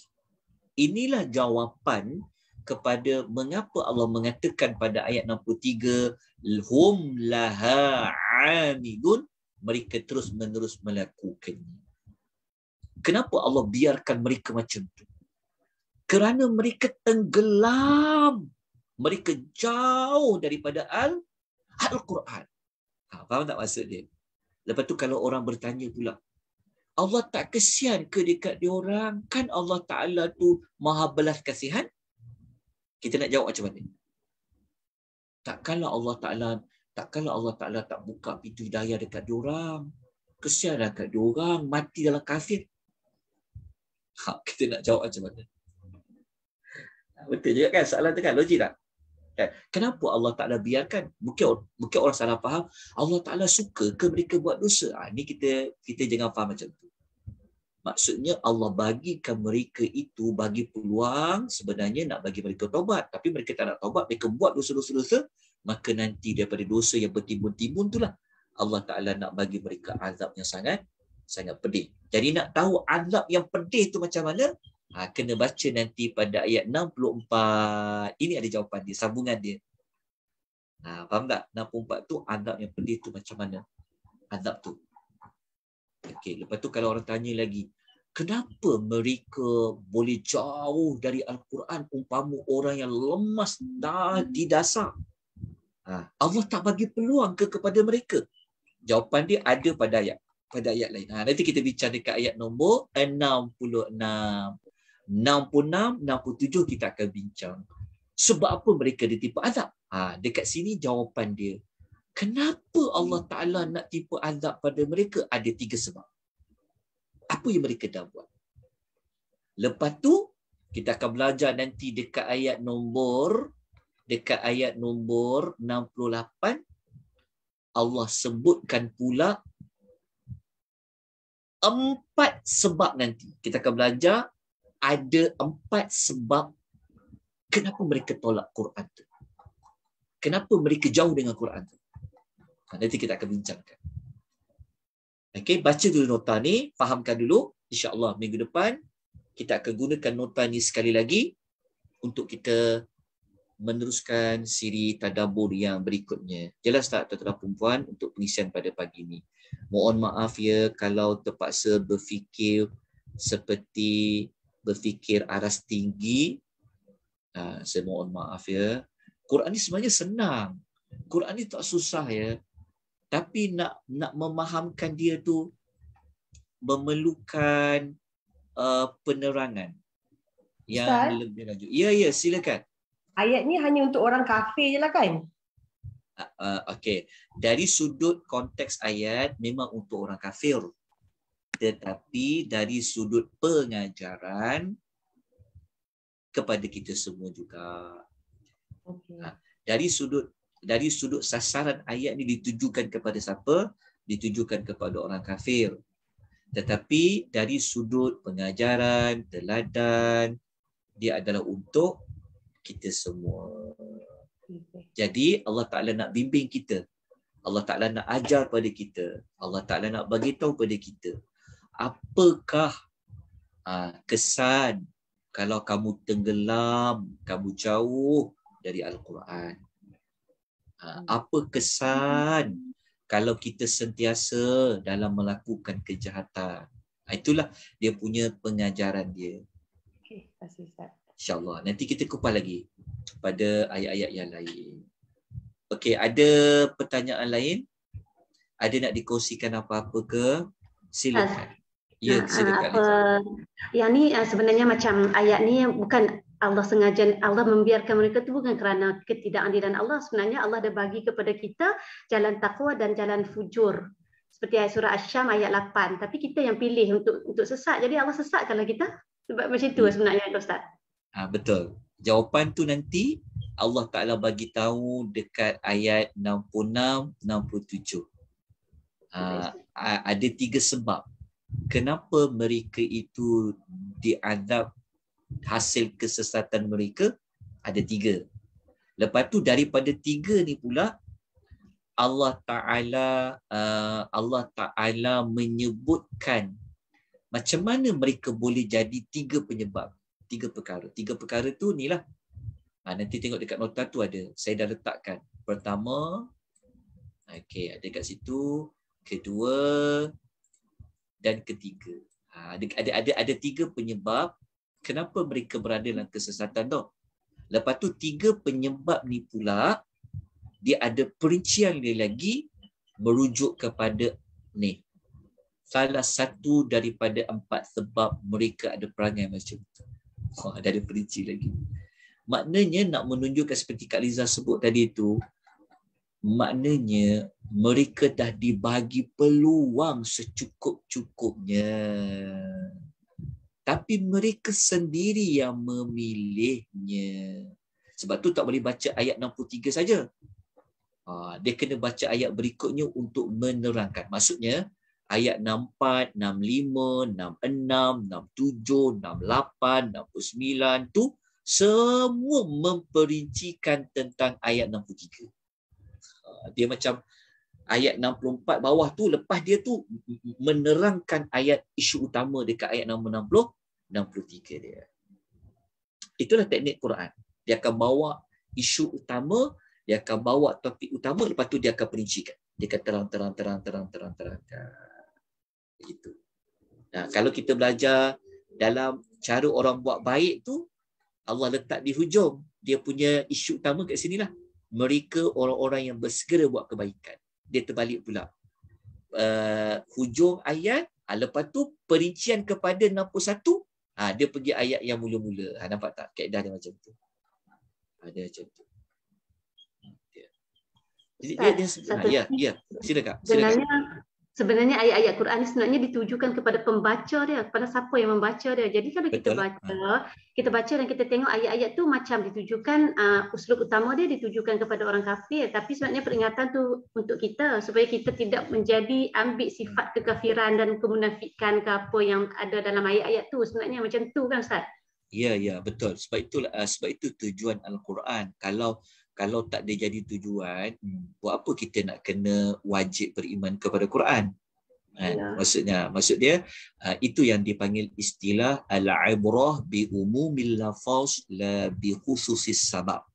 Inilah jawapan kepada mengapa Allah mengatakan pada ayat 63 hum laha amidun, mereka terus menerus melakukannya. Kenapa Allah biarkan mereka macam tu? Kerana mereka tenggelam, mereka jauh daripada Al-Quran. Faham tak maksud dia? Lepas tu kalau orang bertanya pula, Allah tak kesian ke dekat diorang? Kan Allah Ta'ala tu maha belas kasihan? Kita nak jawab macam mana? Takkanlah Allah Ta'ala tak buka pintu hidayah dekat diorang. Kesianlah kat diorang, mati dalam kafir. Kita nak jawab macam mana? Betul juga kan soalan tu kan? Logik tak? Kenapa Allah Ta'ala biarkan? Mungkin orang salah faham, Allah Ta'ala suka ke mereka buat dosa? Ni kita jangan faham macam tu. Maksudnya Allah bagikan mereka itu, bagi peluang sebenarnya nak bagi mereka taubat. Tapi mereka tak nak taubat, mereka buat dosa-dosa, maka nanti daripada dosa yang bertimbun-timbun itulah Allah Ta'ala nak bagi mereka azab yang sangat pedih. Jadi nak tahu azab yang pedih itu macam mana? Kena baca nanti pada ayat 64. Ini ada jawapan dia, sambungan dia. Faham tak? 64 tu azab yang pedih tu macam mana? Azab tu. Okey, lepas tu kalau orang tanya lagi, kenapa mereka boleh jauh dari Al-Quran umpama orang yang lemas di dasar? Allah tak bagi peluang kepada mereka? Jawapan dia ada pada ayat lain. Nanti kita bincang dekat ayat nombor 66. 66, 67 kita akan bincang. Sebab apa mereka ditimpa azab? Dekat sini jawapan dia. Kenapa Allah Ta'ala nak timpa azab pada mereka? Ada 3 sebab. Apa yang mereka dah buat? Lepas tu, kita akan belajar nanti dekat ayat nombor 68, Allah sebutkan pula 4 sebab nanti. Kita akan belajar ada 4 sebab kenapa mereka tolak Quran tu. Kenapa mereka jauh dengan Quran tu. Nanti kita akan bincangkan. Okey, baca dulu nota ni, fahamkan dulu. InsyaAllah minggu depan kita akan gunakan nota ni sekali lagi untuk kita meneruskan siri tadabbur yang berikutnya. Jelas tak tuan-tuan dan puan untuk pengisian pada pagi ini? Mohon maaf ya kalau terpaksa berfikir aras tinggi. Saya mohon maaf ya. Quran ni sebenarnya senang. Quran ni tak susah ya. Tapi nak memahamkan dia tu memerlukan penerangan yang Ustaz? lebih lanjut. Ya, silakan. Ayat ni hanya untuk orang kafir je lah kan? Okey, dari sudut konteks ayat memang untuk orang kafir, tetapi dari sudut pengajaran kepada kita semua juga. Dari sudut sasaran ayat ni ditujukan kepada siapa? Ditujukan kepada orang kafir. Tetapi dari sudut pengajaran, teladan, dia adalah untuk kita semua. Jadi Allah Ta'ala nak bimbing kita. Allah Ta'ala nak ajar pada kita. Allah Ta'ala nak bagi tahu pada kita. Apakah kesan kalau kamu tenggelam, kamu jauh dari Al-Quran? Apa kesan kalau kita sentiasa dalam melakukan kejahatan? Itulah dia punya pengajaran dia. Okey, terima kasih Ustaz. InsyaAllah. Nanti kita kupas lagi pada ayat-ayat yang lain. Okey, ada pertanyaan lain? Ada nak dikongsikan apa-apa ke? Silakan. Ya, silakan. Yang ni sebenarnya macam ayat ni bukan Allah sengaja, Allah membiarkan mereka tu bukan kerana ketidakadilan Allah. Sebenarnya Allah dah bagi kepada kita jalan takwa dan jalan fujur. Seperti ayat surah Asy-Syam ayat 8. Tapi kita yang pilih untuk sesat. Jadi Allah sesatkanlah kita. Sebab macam tu sebenarnya Ustaz. Betul. Jawapan tu nanti Allah Ta'ala bagi tahu dekat ayat 66, 67. Ada 3 sebab kenapa mereka itu diazab hasil kesesatan mereka. Ada 3. Lepas tu daripada 3 ni pula Allah Ta'ala menyebutkan macam mana mereka boleh jadi 3 penyebab. 3 perkara. 3 perkara tu ni lah. Nanti tengok dekat nota tu ada. Saya dah letakkan. Pertama, okey, ada kat situ. Kedua dan ketiga. Ada 3 penyebab kenapa mereka berada dalam kesesatan tu. Lepas tu 3 penyebab ni pula dia ada perincian dia lagi merujuk kepada ni. Salah satu daripada 4 sebab mereka ada perangai macam tu. Ada perinci lagi. Maknanya nak menunjukkan seperti Kak Liza sebut tadi tu, maknanya mereka dah dibagi peluang secukup-cukupnya. Tapi mereka sendiri yang memilihnya. Sebab tu tak boleh baca ayat 63 saja. Dia kena baca ayat berikutnya untuk menerangkan. Maksudnya ayat 64, 65, 66, 67, 68, 69 tu semua memperincikan tentang ayat 63. Dia macam ayat 64 bawah tu, lepas dia tu menerangkan ayat isu utama dekat ayat nombor 63 dia. Itulah teknik Quran. Dia akan bawa isu utama, dia akan bawa topik utama, lepas tu dia akan perincikan. Dia akan terang. Begitu. Kalau kita belajar dalam cara orang buat baik tu, Allah letak di hujung. Dia punya isu utama kat sinilah. Mereka orang-orang yang bersegera buat kebaikan. Dia terbalik pula. Hujung ayat, lepas tu perincian kepada 61, dia pergi ayat yang mula-mula. Nampak tak? Kaedah dia macam tu. Ada macam tu. Jadi dia silakan. Sebenarnya ayat-ayat Quran ni sebenarnya ditujukan kepada pembaca dia, kepada siapa yang membaca dia. Jadi kalau kita baca dan kita tengok ayat-ayat tu macam ditujukan, uslub utama dia ditujukan kepada orang kafir, tapi sebenarnya peringatan tu untuk kita supaya kita tidak menjadi ambil sifat kekafiran dan kemunafikan ke apa yang ada dalam ayat-ayat tu. Sebenarnya macam tu kan Ustaz? Ya, betul. Sebab itu tujuan Al-Quran. Kalau tak dia jadi tujuan, buat apa kita nak kena wajib beriman kepada Quran? Maksud dia itu yang dipanggil istilah al-ibrah bi umumil lafaz la bi khususis sabab.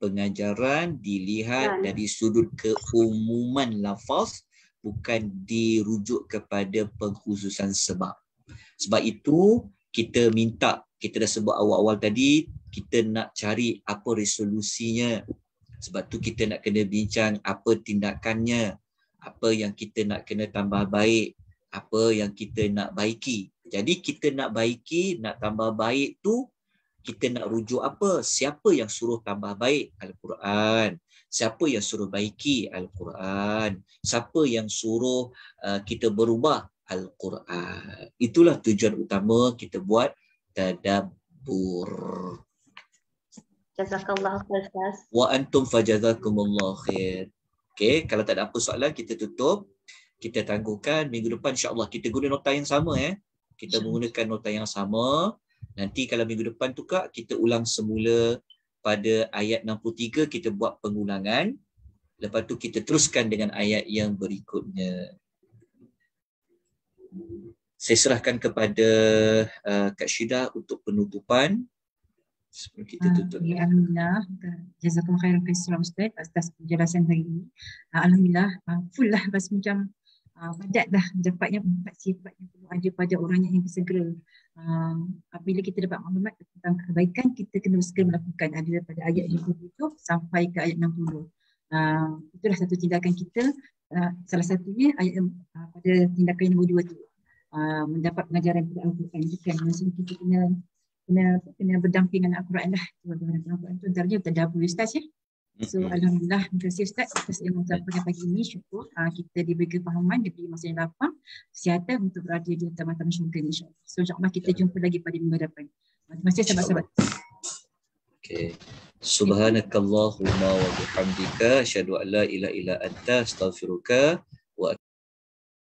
Pengajaran dilihat dari sudut keumuman lafaz, bukan dirujuk kepada pengkhususan sebab. Sebab itu kita minta, kita dah sebut awal-awal tadi, kita nak cari apa resolusinya. Sebab tu kita nak kena bincang apa tindakannya, apa yang kita nak kena tambah baik, apa yang kita nak baiki. Jadi kita nak baiki, nak tambah baik tu, kita nak rujuk apa? Siapa yang suruh tambah baik? Al-Quran. Siapa yang suruh baiki Al-Quran? Siapa yang suruh kita berubah Al-Quran? Itulah tujuan utama kita buat tadabbur. Jazakallah Ustaz. Wa antum fajazakumullah khair. Okey, kalau tak ada apa soalan kita tutup. Kita tangguhkan minggu depan insya-Allah kita guna nota yang sama Kita menggunakan nota yang sama. Nanti kalau minggu depan tu Kak, kita ulang semula pada ayat 63, kita buat pengulangan. Lepas tu kita teruskan dengan ayat yang berikutnya. Saya serahkan kepada Kak Syida untuk penutupan. Sebelum kita tutup. Alhamdulillah. Jazakumullah khairan katsiran Ustaz atas penjelasan hari ini. Alhamdulillah full lah rasa macam padat dah dapatnya 4 sifat yang perlu ada pada orang yang bersegera. Apabila kita dapat maklumat tentang kebaikan, kita kena segera melakukan ada daripada ayat 57 sampai ke ayat 60. Itulah satu tindakan kita. Salah satunya ayat pada tindakan yang nombor 2 tu. Mendapat pengajaran daripada Al-Quran. Maksudnya kita kena berdampingan Al-Quran lah. Al-Quran tu antaranya tadabbur Ustaz ya. So alhamdulillah, terima kasih Ustaz atas ilmu pada pagi ini. Syukur kita diberi kefahaman, diberi masa yang lapang, kesihatan untuk berada di taman-taman syurga insya-Allah. So insya-Allah kita jumpa lagi pada minggu depan. Terima kasih sahabat-sahabat. Okey. Subhanakallahumma wa bihamdika asyhadu an la ilaha illa anta astaghfiruka wa